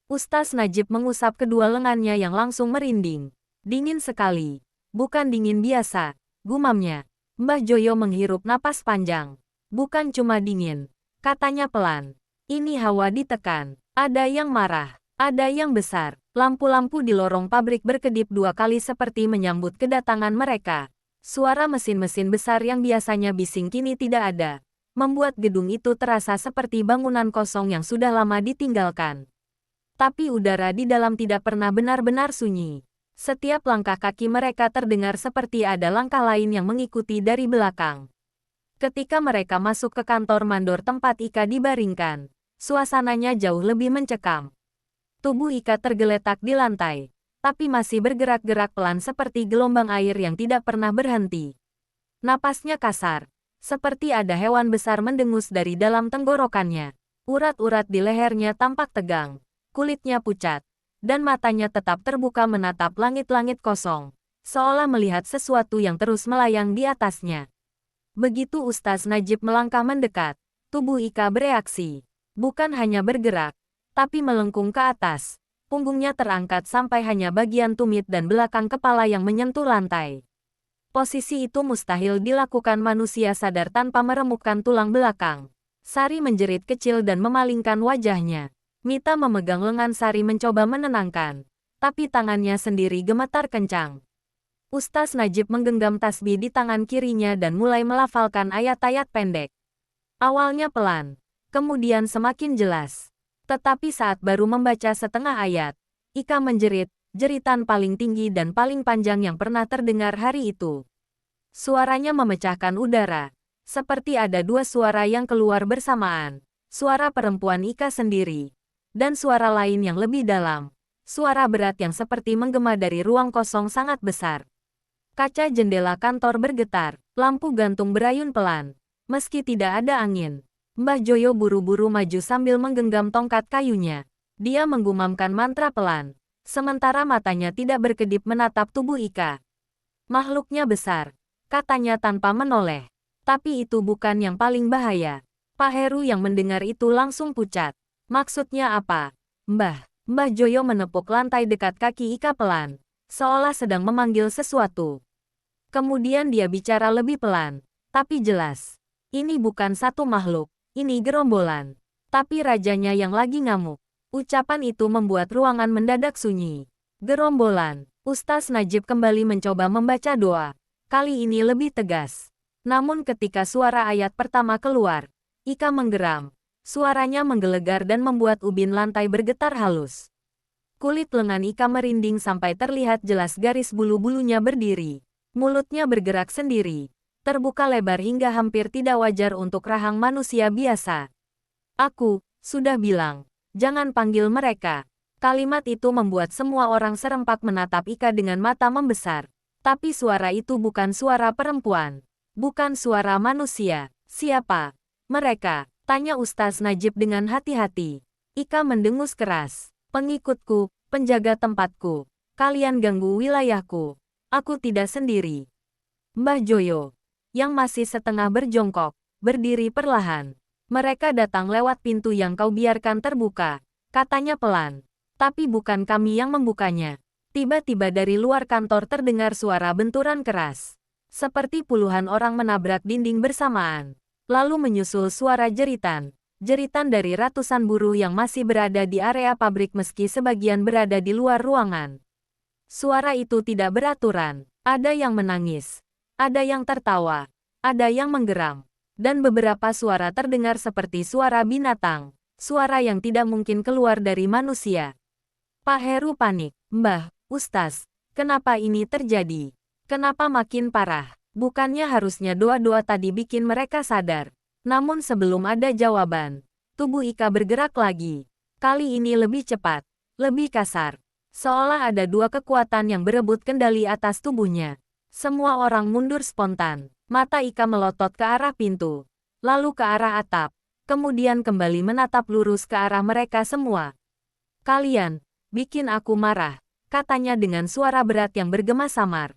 Ustaz Najib mengusap kedua lengannya yang langsung merinding. Dingin sekali. Bukan dingin biasa, gumamnya. Mbah Joyo menghirup napas panjang. Bukan cuma dingin, katanya pelan. Ini hawa ditekan. Ada yang marah, ada yang besar. Lampu-lampu di lorong pabrik berkedip 2 kali seperti menyambut kedatangan mereka. Suara mesin-mesin besar yang biasanya bising kini tidak ada, membuat gedung itu terasa seperti bangunan kosong yang sudah lama ditinggalkan. Tapi udara di dalam tidak pernah benar-benar sunyi. Setiap langkah kaki mereka terdengar seperti ada langkah lain yang mengikuti dari belakang. Ketika mereka masuk ke kantor mandor tempat Ika dibaringkan, suasananya jauh lebih mencekam. Tubuh Ika tergeletak di lantai, tapi masih bergerak-gerak pelan seperti gelombang air yang tidak pernah berhenti. Napasnya kasar, seperti ada hewan besar mendengus dari dalam tenggorokannya. Urat-urat di lehernya tampak tegang, kulitnya pucat, dan matanya tetap terbuka menatap langit-langit kosong, seolah melihat sesuatu yang terus melayang di atasnya. Begitu Ustaz Najib melangkah mendekat, tubuh Ika bereaksi. Bukan hanya bergerak, tapi melengkung ke atas. Punggungnya terangkat sampai hanya bagian tumit dan belakang kepala yang menyentuh lantai. Posisi itu mustahil dilakukan manusia sadar tanpa meremukkan tulang belakang. Sari menjerit kecil dan memalingkan wajahnya. Mita memegang lengan Sari mencoba menenangkan, tapi tangannya sendiri gemetar kencang. Ustaz Najib menggenggam tasbih di tangan kirinya dan mulai melafalkan ayat-ayat pendek. Awalnya pelan, kemudian semakin jelas. Tetapi saat baru membaca setengah ayat, Ika menjerit, jeritan paling tinggi dan paling panjang yang pernah terdengar hari itu. Suaranya memecahkan udara, seperti ada 2 suara yang keluar bersamaan. Suara perempuan Ika sendiri, dan suara lain yang lebih dalam. Suara berat yang seperti menggema dari ruang kosong sangat besar. Kaca jendela kantor bergetar, lampu gantung berayun pelan. Meski tidak ada angin, Mbah Joyo buru-buru maju sambil menggenggam tongkat kayunya. Dia menggumamkan mantra pelan, sementara matanya tidak berkedip menatap tubuh Ika. Makhluknya besar, katanya tanpa menoleh. Tapi itu bukan yang paling bahaya. Pak Heru yang mendengar itu langsung pucat. Maksudnya apa? Mbah Joyo menepuk lantai dekat kaki Ika pelan, seolah sedang memanggil sesuatu. Kemudian dia bicara lebih pelan, tapi jelas. Ini bukan satu makhluk, ini gerombolan. Tapi rajanya yang lagi ngamuk. Ucapan itu membuat ruangan mendadak sunyi. Gerombolan. Ustaz Najib kembali mencoba membaca doa. Kali ini lebih tegas. Namun ketika suara ayat pertama keluar, Ika menggeram. Suaranya menggelegar dan membuat ubin lantai bergetar halus. Kulit lengan Ika merinding sampai terlihat jelas garis bulu-bulunya berdiri. Mulutnya bergerak sendiri, terbuka lebar hingga hampir tidak wajar untuk rahang manusia biasa. Aku sudah bilang, jangan panggil mereka. Kalimat itu membuat semua orang serempak menatap Ika dengan mata membesar. Tapi suara itu bukan suara perempuan. Bukan suara manusia. Siapa mereka? Tanya Ustaz Najib dengan hati-hati. Ika mendengus keras. Pengikutku, penjaga tempatku. Kalian ganggu wilayahku. Aku tidak sendiri. Mbah Joyo, yang masih setengah berjongkok, berdiri perlahan. Mereka datang lewat pintu yang kau biarkan terbuka, katanya pelan. Tapi bukan kami yang membukanya. Tiba-tiba dari luar kantor terdengar suara benturan keras. Seperti puluhan orang menabrak dinding bersamaan. Lalu menyusul suara jeritan. Jeritan dari ratusan buruh yang masih berada di area pabrik meski sebagian berada di luar ruangan. Suara itu tidak beraturan. Ada yang menangis. Ada yang tertawa, ada yang menggeram, dan beberapa suara terdengar seperti suara binatang, suara yang tidak mungkin keluar dari manusia. Pak Heru panik. Mbah, Ustaz, kenapa ini terjadi? Kenapa makin parah? Bukannya harusnya doa-doa tadi bikin mereka sadar. Namun sebelum ada jawaban, tubuh Ika bergerak lagi. Kali ini lebih cepat, lebih kasar. Seolah ada 2 kekuatan yang berebut kendali atas tubuhnya. Semua orang mundur spontan. Mata Ika melotot ke arah pintu, lalu ke arah atap, kemudian kembali menatap lurus ke arah mereka semua. Kalian bikin aku marah, katanya dengan suara berat yang bergema samar.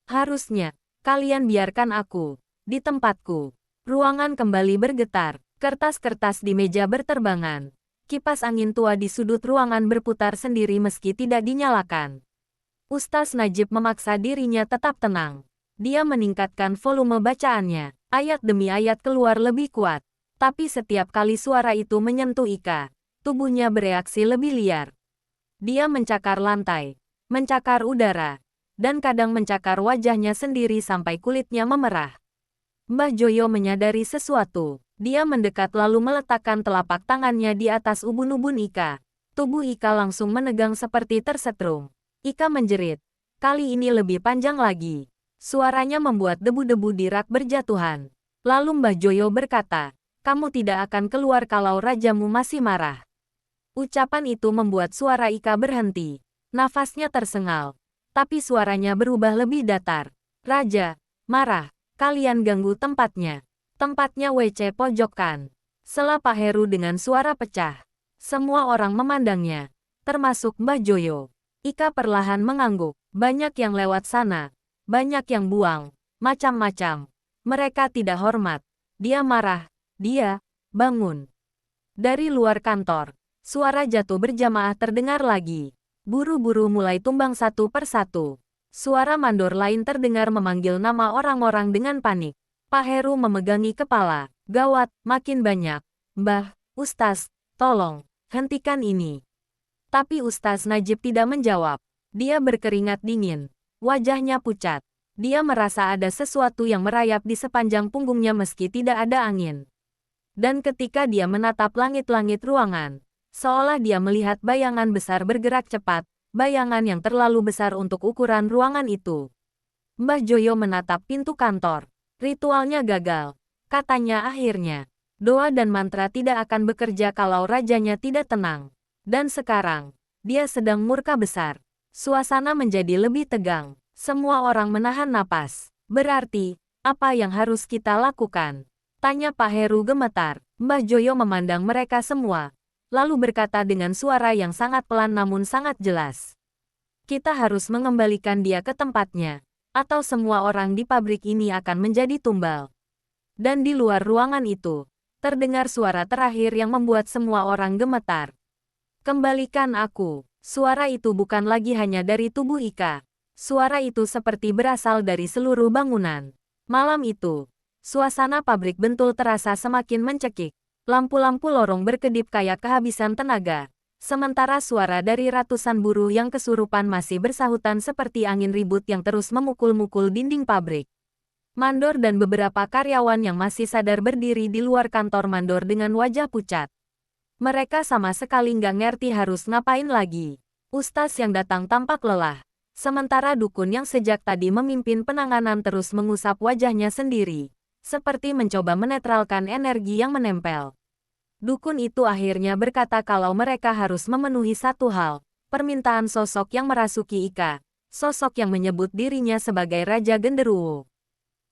Harusnya kalian biarkan aku di tempatku. Ruangan kembali bergetar, kertas-kertas di meja berterbangan. Kipas angin tua di sudut ruangan berputar sendiri meski tidak dinyalakan. Ustaz Najib memaksa dirinya tetap tenang. Dia meningkatkan volume bacaannya. Ayat demi ayat keluar lebih kuat. Tapi setiap kali suara itu menyentuh Ika, tubuhnya bereaksi lebih liar. Dia mencakar lantai, mencakar udara, dan kadang mencakar wajahnya sendiri sampai kulitnya memerah. Mbah Joyo menyadari sesuatu. Dia mendekat lalu meletakkan telapak tangannya di atas ubun-ubun Ika. Tubuh Ika langsung menegang seperti tersetrum. Ika menjerit. Kali ini lebih panjang lagi. Suaranya membuat debu-debu di rak berjatuhan. Lalu Mbah Joyo berkata, kamu tidak akan keluar kalau rajamu masih marah. Ucapan itu membuat suara Ika berhenti. Nafasnya tersengal. Tapi suaranya berubah lebih datar. Raja, marah. Kalian ganggu tempatnya. Tempatnya WC pojokan. Sela Pak Heru dengan suara pecah. Semua orang memandangnya. Termasuk Mbah Joyo. Ika perlahan mengangguk. Banyak yang lewat sana. Banyak yang buang. Macam-macam. Mereka tidak hormat. Dia marah. Dia bangun. Dari luar kantor, suara jatuh berjamaah terdengar lagi. Buru-buru mulai tumbang satu persatu. Suara mandor lain terdengar memanggil nama orang-orang dengan panik. Pak Heru memegangi kepala. Gawat, makin banyak. Mbah, Ustaz, tolong, hentikan ini. Tapi Ustaz Najib tidak menjawab. Dia berkeringat dingin. Wajahnya pucat. Dia merasa ada sesuatu yang merayap di sepanjang punggungnya meski tidak ada angin. Dan ketika dia menatap langit-langit ruangan, seolah dia melihat bayangan besar bergerak cepat, bayangan yang terlalu besar untuk ukuran ruangan itu. Mbah Joyo menatap pintu kantor. Ritualnya gagal. Katanya akhirnya. Doa dan mantra tidak akan bekerja kalau rajanya tidak tenang. Dan sekarang, dia sedang murka besar. Suasana menjadi lebih tegang. Semua orang menahan napas. Berarti, apa yang harus kita lakukan? Tanya Pak Heru gemetar. Mbah Joyo memandang mereka semua. Lalu berkata dengan suara yang sangat pelan namun sangat jelas. Kita harus mengembalikan dia ke tempatnya. Atau semua orang di pabrik ini akan menjadi tumbal. Dan di luar ruangan itu, terdengar suara terakhir yang membuat semua orang gemetar. Kembalikan aku. Suara itu bukan lagi hanya dari tubuh Ika. Suara itu seperti berasal dari seluruh bangunan. Malam itu, suasana pabrik Bentul terasa semakin mencekik. Lampu-lampu lorong berkedip kayak kehabisan tenaga. Sementara suara dari ratusan buruh yang kesurupan masih bersahutan seperti angin ribut yang terus memukul-mukul dinding pabrik. Mandor dan beberapa karyawan yang masih sadar berdiri di luar kantor mandor dengan wajah pucat. Mereka sama sekali nggak ngerti harus ngapain lagi. Ustaz yang datang tampak lelah. Sementara dukun yang sejak tadi memimpin penanganan terus mengusap wajahnya sendiri. Seperti mencoba menetralkan energi yang menempel. Dukun itu akhirnya berkata kalau mereka harus memenuhi satu hal. Permintaan sosok yang merasuki Ika. Sosok yang menyebut dirinya sebagai Raja Genderuwo.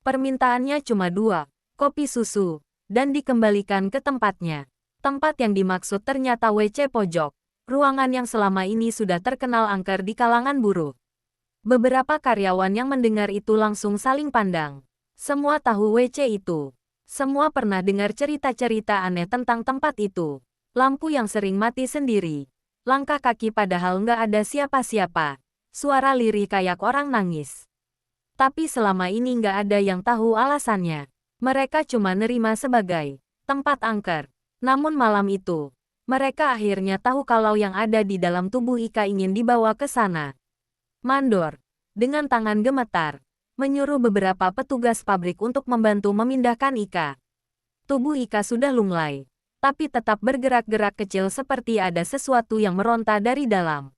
Permintaannya cuma 2, kopi susu, dan dikembalikan ke tempatnya. Tempat yang dimaksud ternyata WC pojok, ruangan yang selama ini sudah terkenal angker di kalangan buruh. Beberapa karyawan yang mendengar itu langsung saling pandang. Semua tahu WC itu. Semua pernah dengar cerita-cerita aneh tentang tempat itu. Lampu yang sering mati sendiri. Langkah kaki padahal nggak ada siapa-siapa. Suara lirih kayak orang nangis. Tapi selama ini nggak ada yang tahu alasannya. Mereka cuma nerima sebagai tempat angker. Namun malam itu, mereka akhirnya tahu kalau yang ada di dalam tubuh Ika ingin dibawa ke sana. Mandor, dengan tangan gemetar, menyuruh beberapa petugas pabrik untuk membantu memindahkan Ika. Tubuh Ika sudah lunglai, tapi tetap bergerak-gerak kecil seperti ada sesuatu yang meronta dari dalam.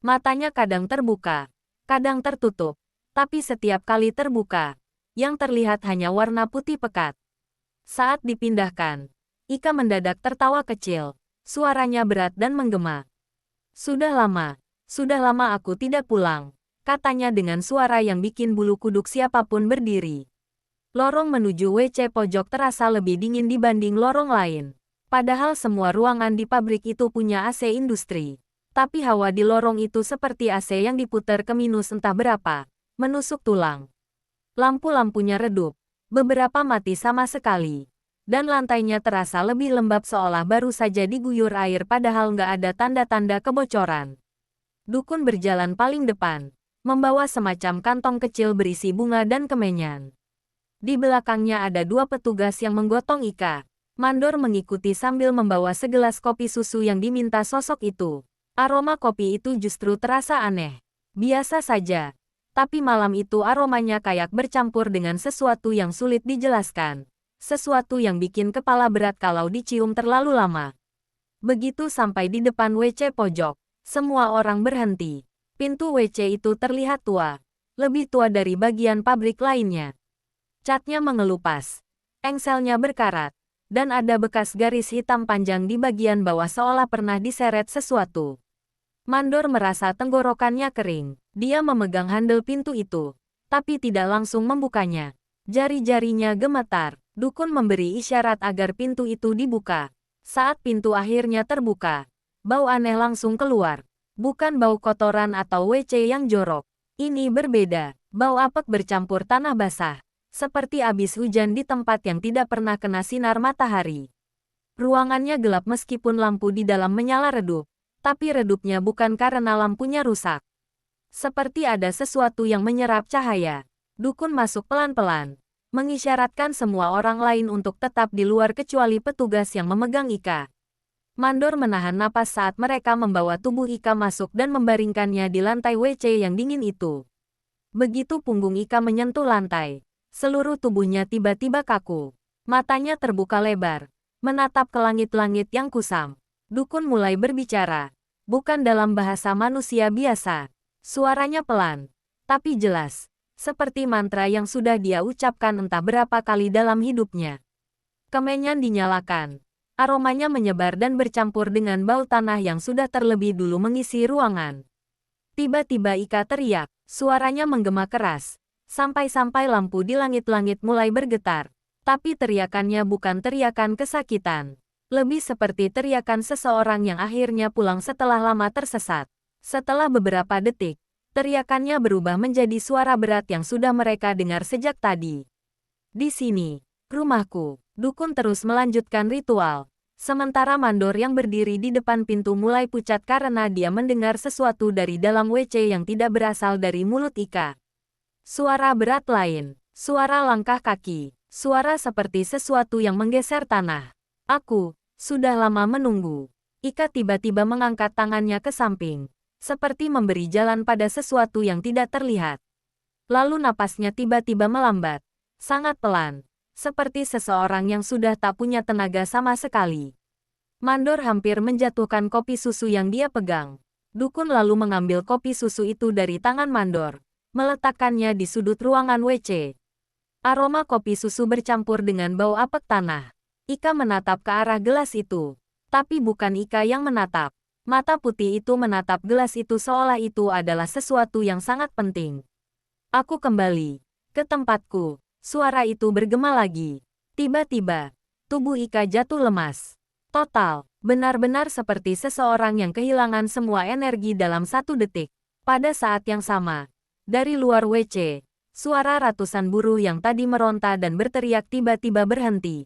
Matanya kadang terbuka, kadang tertutup, tapi setiap kali terbuka, yang terlihat hanya warna putih pekat. Saat dipindahkan, Ika mendadak tertawa kecil, suaranya berat dan menggema. Sudah lama aku tidak pulang, katanya dengan suara yang bikin bulu kuduk siapapun berdiri. Lorong menuju WC pojok terasa lebih dingin dibanding lorong lain. Padahal semua ruangan di pabrik itu punya AC industri. Tapi hawa di lorong itu seperti AC yang diputar ke minus entah berapa, menusuk tulang. Lampu-lampunya redup, beberapa mati sama sekali. Dan lantainya terasa lebih lembab seolah baru saja diguyur air padahal nggak ada tanda-tanda kebocoran. Dukun berjalan paling depan. membawa semacam kantong kecil berisi bunga dan kemenyan. Di belakangnya ada 2 petugas yang menggotong Ika. Mandor mengikuti sambil membawa segelas kopi susu yang diminta sosok itu. Aroma kopi itu justru terasa aneh. Biasa saja. Tapi malam itu aromanya kayak bercampur dengan sesuatu yang sulit dijelaskan. Sesuatu yang bikin kepala berat kalau dicium terlalu lama. Begitu sampai di depan WC pojok, semua orang berhenti. Pintu WC itu terlihat tua. Lebih tua dari bagian pabrik lainnya. Catnya mengelupas. Engselnya berkarat. Dan ada bekas garis hitam panjang di bagian bawah seolah pernah diseret sesuatu. Mandor merasa tenggorokannya kering. Dia memegang handle pintu itu. Tapi tidak langsung membukanya. Jari-jarinya gemetar. Dukun memberi isyarat agar pintu itu dibuka. Saat pintu akhirnya terbuka, bau aneh langsung keluar. Bukan bau kotoran atau WC yang jorok. Ini berbeda. Bau apek bercampur tanah basah. Seperti abis hujan di tempat yang tidak pernah kena sinar matahari. Ruangannya gelap meskipun lampu di dalam menyala redup. Tapi redupnya bukan karena lampunya rusak. Seperti ada sesuatu yang menyerap cahaya. Dukun masuk pelan-pelan. Mengisyaratkan semua orang lain untuk tetap di luar kecuali petugas yang memegang Ika. Mandor menahan napas saat mereka membawa tubuh Ika masuk dan membaringkannya di lantai WC yang dingin itu. Begitu punggung Ika menyentuh lantai, seluruh tubuhnya tiba-tiba kaku. Matanya terbuka lebar, menatap ke langit-langit yang kusam. Dukun mulai berbicara, bukan dalam bahasa manusia biasa. Suaranya pelan, tapi jelas, seperti mantra yang sudah dia ucapkan entah berapa kali dalam hidupnya. Kemenyan dinyalakan. Aromanya menyebar dan bercampur dengan bau tanah yang sudah terlebih dulu mengisi ruangan. Tiba-tiba Ika teriak, suaranya menggema keras. Sampai-sampai lampu di langit-langit mulai bergetar. Tapi teriakannya bukan teriakan kesakitan. Lebih seperti teriakan seseorang yang akhirnya pulang setelah lama tersesat. Setelah beberapa detik, teriakannya berubah menjadi suara berat yang sudah mereka dengar sejak tadi. Di sini, rumahku. Dukun terus melanjutkan ritual. Sementara Mandor yang berdiri di depan pintu mulai pucat karena dia mendengar sesuatu dari dalam WC yang tidak berasal dari mulut Ika. Suara berat lain, suara langkah kaki, suara seperti sesuatu yang menggeser tanah. Aku sudah lama menunggu. Ika tiba-tiba mengangkat tangannya ke samping, seperti memberi jalan pada sesuatu yang tidak terlihat. Lalu napasnya tiba-tiba melambat, sangat pelan, seperti seseorang yang sudah tak punya tenaga sama sekali. Mandor hampir menjatuhkan kopi susu yang dia pegang. Dukun lalu mengambil kopi susu itu dari tangan Mandor, meletakkannya di sudut ruangan WC. Aroma kopi susu bercampur dengan bau apek tanah. Ika menatap ke arah gelas itu. Tapi bukan Ika yang menatap. Mata putih itu menatap gelas itu seolah itu adalah sesuatu yang sangat penting. Aku kembali ke tempatku. Suara itu bergema lagi. Tiba-tiba, tubuh Ika jatuh lemas. Total, benar-benar seperti seseorang yang kehilangan semua energi dalam 1 detik. Pada saat yang sama, dari luar WC, suara ratusan buruh yang tadi meronta dan berteriak tiba-tiba berhenti.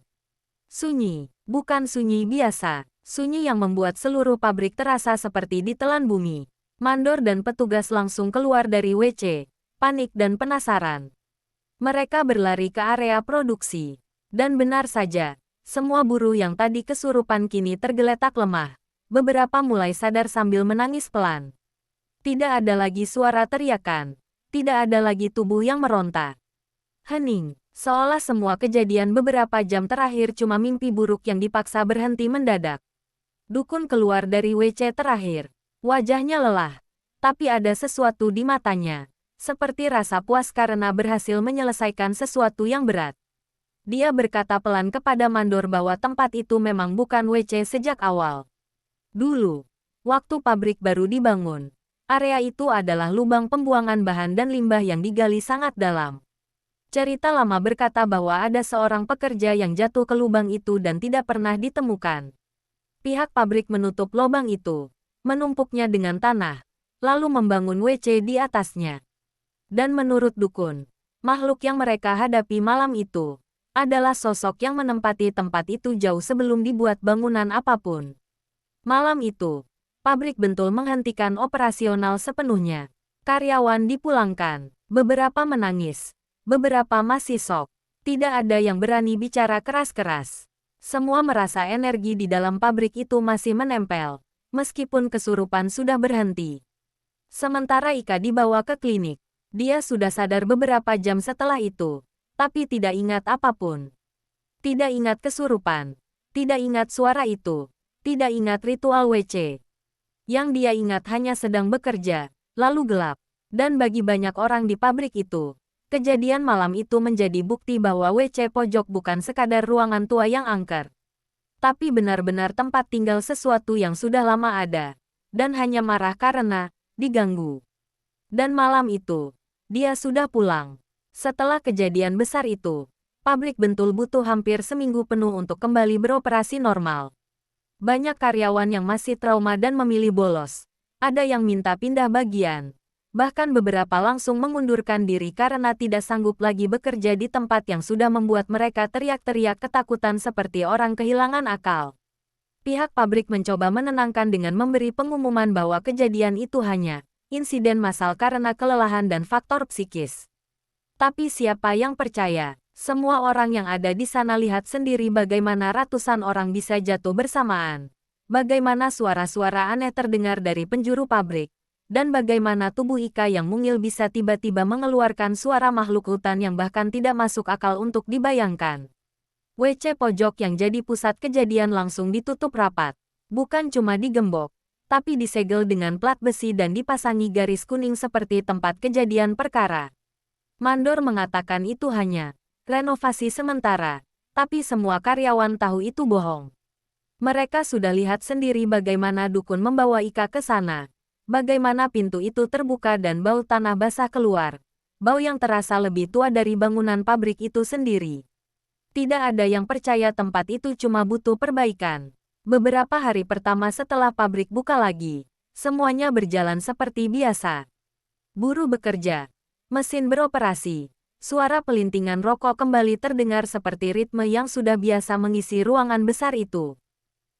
Sunyi, bukan sunyi biasa, sunyi yang membuat seluruh pabrik terasa seperti ditelan bumi. Mandor dan petugas langsung keluar dari WC, panik dan penasaran. Mereka berlari ke area produksi. Dan benar saja, semua buruh yang tadi kesurupan kini tergeletak lemah. Beberapa mulai sadar sambil menangis pelan. Tidak ada lagi suara teriakan. Tidak ada lagi tubuh yang meronta. Hening, seolah semua kejadian beberapa jam terakhir cuma mimpi buruk yang dipaksa berhenti mendadak. Dukun keluar dari WC terakhir. Wajahnya lelah. Tapi ada sesuatu di matanya. Seperti rasa puas karena berhasil menyelesaikan sesuatu yang berat. Dia berkata pelan kepada Mandor bahwa tempat itu memang bukan WC sejak awal. Dulu, waktu pabrik baru dibangun, area itu adalah lubang pembuangan bahan dan limbah yang digali sangat dalam. Cerita lama berkata bahwa ada seorang pekerja yang jatuh ke lubang itu dan tidak pernah ditemukan. Pihak pabrik menutup lubang itu, menumpuknya dengan tanah, lalu membangun WC di atasnya. Dan menurut dukun, makhluk yang mereka hadapi malam itu adalah sosok yang menempati tempat itu jauh sebelum dibuat bangunan apapun. Malam itu, pabrik Bentul menghentikan operasional sepenuhnya. Karyawan dipulangkan. Beberapa menangis. Beberapa masih shock. Tidak ada yang berani bicara keras-keras. Semua merasa energi di dalam pabrik itu masih menempel, meskipun kesurupan sudah berhenti. Sementara Ika dibawa ke klinik. Dia sudah sadar beberapa jam setelah itu, tapi tidak ingat apapun. Tidak ingat kesurupan. Tidak ingat suara itu. Tidak ingat ritual WC. Yang dia ingat hanya sedang bekerja, lalu gelap. Dan bagi banyak orang di pabrik itu, kejadian malam itu menjadi bukti bahwa WC pojok bukan sekadar ruangan tua yang angker. Tapi benar-benar tempat tinggal sesuatu yang sudah lama ada. Dan hanya marah karena diganggu. Dan malam itu, dia sudah pulang. Setelah kejadian besar itu, pabrik Bentul butuh hampir seminggu penuh untuk kembali beroperasi normal. Banyak karyawan yang masih trauma dan memilih bolos. Ada yang minta pindah bagian. Bahkan beberapa langsung mengundurkan diri karena tidak sanggup lagi bekerja di tempat yang sudah membuat mereka teriak-teriak ketakutan seperti orang kehilangan akal. Pihak pabrik mencoba menenangkan dengan memberi pengumuman bahwa kejadian itu hanya insiden massal karena kelelahan dan faktor psikis. Tapi siapa yang percaya? Semua orang yang ada di sana lihat sendiri bagaimana ratusan orang bisa jatuh bersamaan. Bagaimana suara-suara aneh terdengar dari penjuru pabrik. Dan bagaimana tubuh Ika yang mungil bisa tiba-tiba mengeluarkan suara makhluk hutan yang bahkan tidak masuk akal untuk dibayangkan. WC pojok yang jadi pusat kejadian langsung ditutup rapat. Bukan cuma digembok, tapi disegel dengan plat besi dan dipasangi garis kuning seperti tempat kejadian perkara. Mandor mengatakan itu hanya renovasi sementara, tapi semua karyawan tahu itu bohong. Mereka sudah lihat sendiri bagaimana dukun membawa Ika ke sana. Bagaimana pintu itu terbuka dan bau tanah basah keluar. Bau yang terasa lebih tua dari bangunan pabrik itu sendiri. Tidak ada yang percaya tempat itu cuma butuh perbaikan. Beberapa hari pertama setelah pabrik buka lagi, semuanya berjalan seperti biasa. Buruh bekerja. Mesin beroperasi. Suara pelintingan rokok kembali terdengar seperti ritme yang sudah biasa mengisi ruangan besar itu.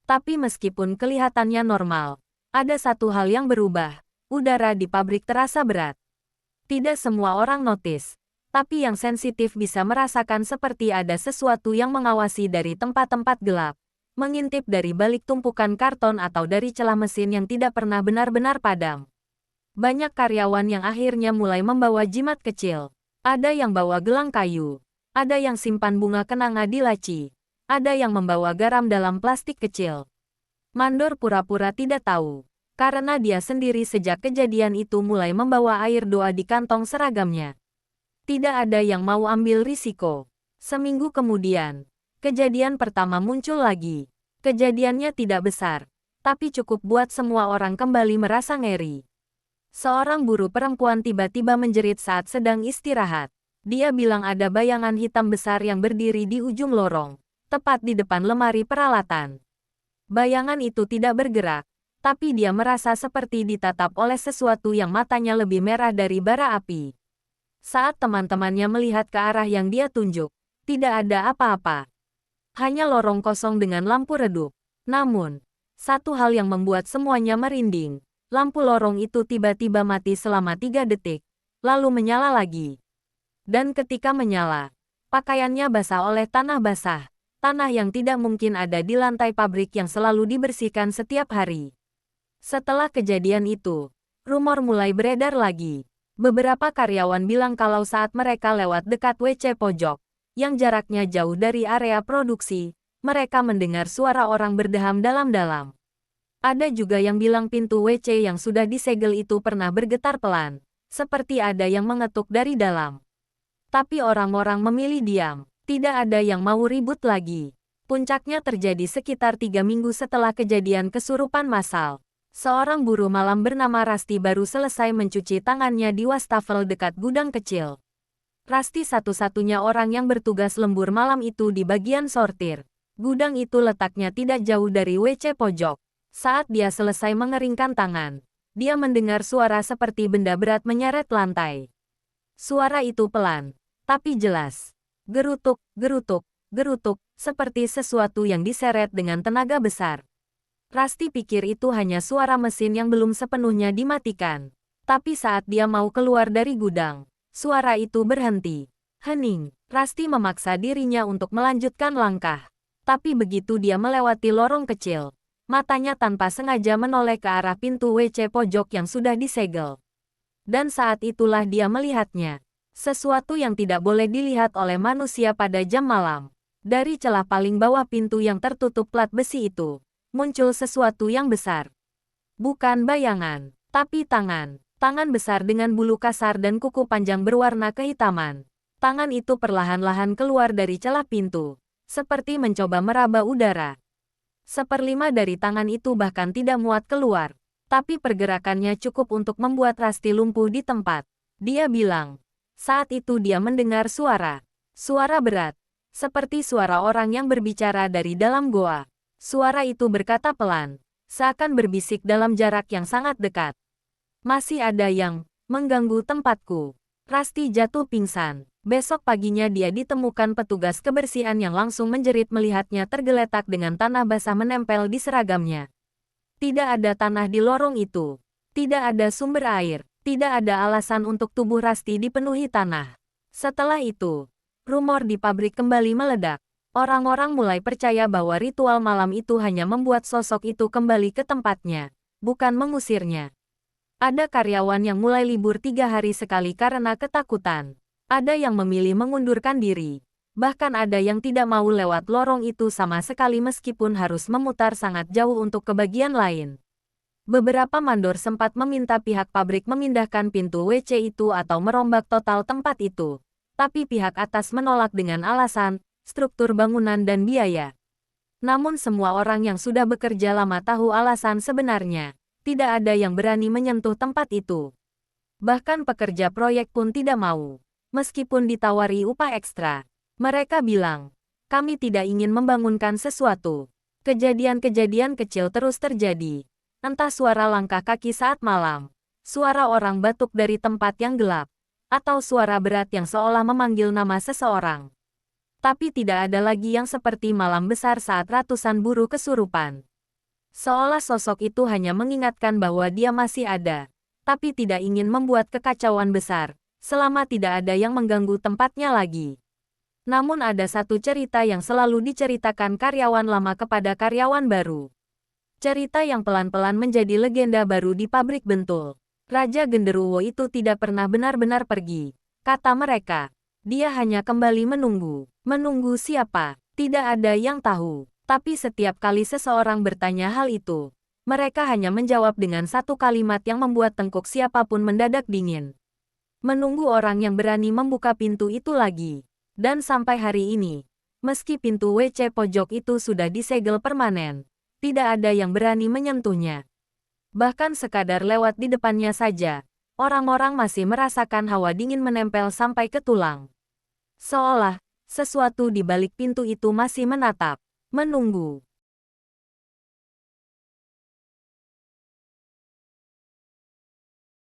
Tapi meskipun kelihatannya normal, ada satu hal yang berubah. Udara di pabrik terasa berat. Tidak semua orang notice, tapi yang sensitif bisa merasakan seperti ada sesuatu yang mengawasi dari tempat-tempat gelap, mengintip dari balik tumpukan karton atau dari celah mesin yang tidak pernah benar-benar padam. Banyak karyawan yang akhirnya mulai membawa jimat kecil. Ada yang bawa gelang kayu. Ada yang simpan bunga kenanga di laci. Ada yang membawa garam dalam plastik kecil. Mandor pura-pura tidak tahu, karena dia sendiri sejak kejadian itu mulai membawa air doa di kantong seragamnya. Tidak ada yang mau ambil risiko. Seminggu kemudian, kejadian pertama muncul lagi. Kejadiannya tidak besar, tapi cukup buat semua orang kembali merasa ngeri. Seorang buruh perempuan tiba-tiba menjerit saat sedang istirahat. Dia bilang ada bayangan hitam besar yang berdiri di ujung lorong, tepat di depan lemari peralatan. Bayangan itu tidak bergerak, tapi dia merasa seperti ditatap oleh sesuatu yang matanya lebih merah dari bara api. Saat teman-temannya melihat ke arah yang dia tunjuk, tidak ada apa-apa. Hanya lorong kosong dengan lampu redup. Namun, satu hal yang membuat semuanya merinding. Lampu lorong itu tiba-tiba mati selama 3 detik, lalu menyala lagi. Dan ketika menyala, pakaiannya basah oleh tanah basah. Tanah yang tidak mungkin ada di lantai pabrik yang selalu dibersihkan setiap hari. Setelah kejadian itu, rumor mulai beredar lagi. Beberapa karyawan bilang kalau saat mereka lewat dekat WC pojok, yang jaraknya jauh dari area produksi, mereka mendengar suara orang berdeham dalam-dalam. Ada juga yang bilang pintu WC yang sudah disegel itu pernah bergetar pelan, seperti ada yang mengetuk dari dalam. Tapi orang-orang memilih diam. Tidak ada yang mau ribut lagi. Puncaknya terjadi sekitar 3 minggu setelah kejadian kesurupan massal. Seorang buruh malam bernama Rasti baru selesai mencuci tangannya di wastafel dekat gudang kecil. Rasti satu-satunya orang yang bertugas lembur malam itu di bagian sortir. Gudang itu letaknya tidak jauh dari WC pojok. Saat dia selesai mengeringkan tangan, dia mendengar suara seperti benda berat menyeret lantai. Suara itu pelan, tapi jelas. Gerutuk, gerutuk, gerutuk, seperti sesuatu yang diseret dengan tenaga besar. Rasti pikir itu hanya suara mesin yang belum sepenuhnya dimatikan. Tapi saat dia mau keluar dari gudang, suara itu berhenti. Hening, Rusty memaksa dirinya untuk melanjutkan langkah. Tapi begitu dia melewati lorong kecil, matanya tanpa sengaja menoleh ke arah pintu WC pojok yang sudah disegel. Dan saat itulah dia melihatnya. Sesuatu yang tidak boleh dilihat oleh manusia pada jam malam. Dari celah paling bawah pintu yang tertutup plat besi itu, muncul sesuatu yang besar. Bukan bayangan, tapi tangan. Tangan besar dengan bulu kasar dan kuku panjang berwarna kehitaman. Tangan itu perlahan-lahan keluar dari celah pintu, seperti mencoba meraba udara. Seperlima dari tangan itu bahkan tidak muat keluar, tapi pergerakannya cukup untuk membuat Rusty lumpuh di tempat. Dia bilang. Saat itu dia mendengar suara. Suara berat, seperti suara orang yang berbicara dari dalam goa. Suara itu berkata pelan, seakan berbisik dalam jarak yang sangat dekat. Masih ada yang mengganggu tempatku. Rusty jatuh pingsan. Besok paginya dia ditemukan petugas kebersihan yang langsung menjerit melihatnya tergeletak dengan tanah basah menempel di seragamnya. Tidak ada tanah di lorong itu. Tidak ada sumber air. Tidak ada alasan untuk tubuh Rusty dipenuhi tanah. Setelah itu, rumor di pabrik kembali meledak. Orang-orang mulai percaya bahwa ritual malam itu hanya membuat sosok itu kembali ke tempatnya, bukan mengusirnya. Ada karyawan yang mulai libur 3 hari sekali karena ketakutan. Ada yang memilih mengundurkan diri. Bahkan ada yang tidak mau lewat lorong itu sama sekali meskipun harus memutar sangat jauh untuk ke bagian lain. Beberapa mandor sempat meminta pihak pabrik memindahkan pintu WC itu atau merombak total tempat itu. Tapi pihak atas menolak dengan alasan, struktur bangunan dan biaya. Namun semua orang yang sudah bekerja lama tahu alasan sebenarnya. Tidak ada yang berani menyentuh tempat itu. Bahkan pekerja proyek pun tidak mau. Meskipun ditawari upah ekstra. Mereka bilang, kami tidak ingin membangunkan sesuatu. Kejadian-kejadian kecil terus terjadi. Entah suara langkah kaki saat malam, suara orang batuk dari tempat yang gelap, atau suara berat yang seolah memanggil nama seseorang. Tapi tidak ada lagi yang seperti malam besar saat ratusan buruh kesurupan. Seolah sosok itu hanya mengingatkan bahwa dia masih ada, tapi tidak ingin membuat kekacauan besar, selama tidak ada yang mengganggu tempatnya lagi. Namun ada satu cerita yang selalu diceritakan karyawan lama kepada karyawan baru. Cerita yang pelan-pelan menjadi legenda baru di pabrik bentul. Raja Genderuwo itu tidak pernah benar-benar pergi, kata mereka. Dia hanya kembali menunggu. Menunggu siapa? Tidak ada yang tahu. Tapi setiap kali seseorang bertanya hal itu, mereka hanya menjawab dengan satu kalimat yang membuat tengkuk siapapun mendadak dingin. Menunggu orang yang berani membuka pintu itu lagi. Dan sampai hari ini, meski pintu WC pojok itu sudah disegel permanen, tidak ada yang berani menyentuhnya. Bahkan sekadar lewat di depannya saja, orang-orang masih merasakan hawa dingin menempel sampai ke tulang. Seolah sesuatu di balik pintu itu masih menatap. Menunggu.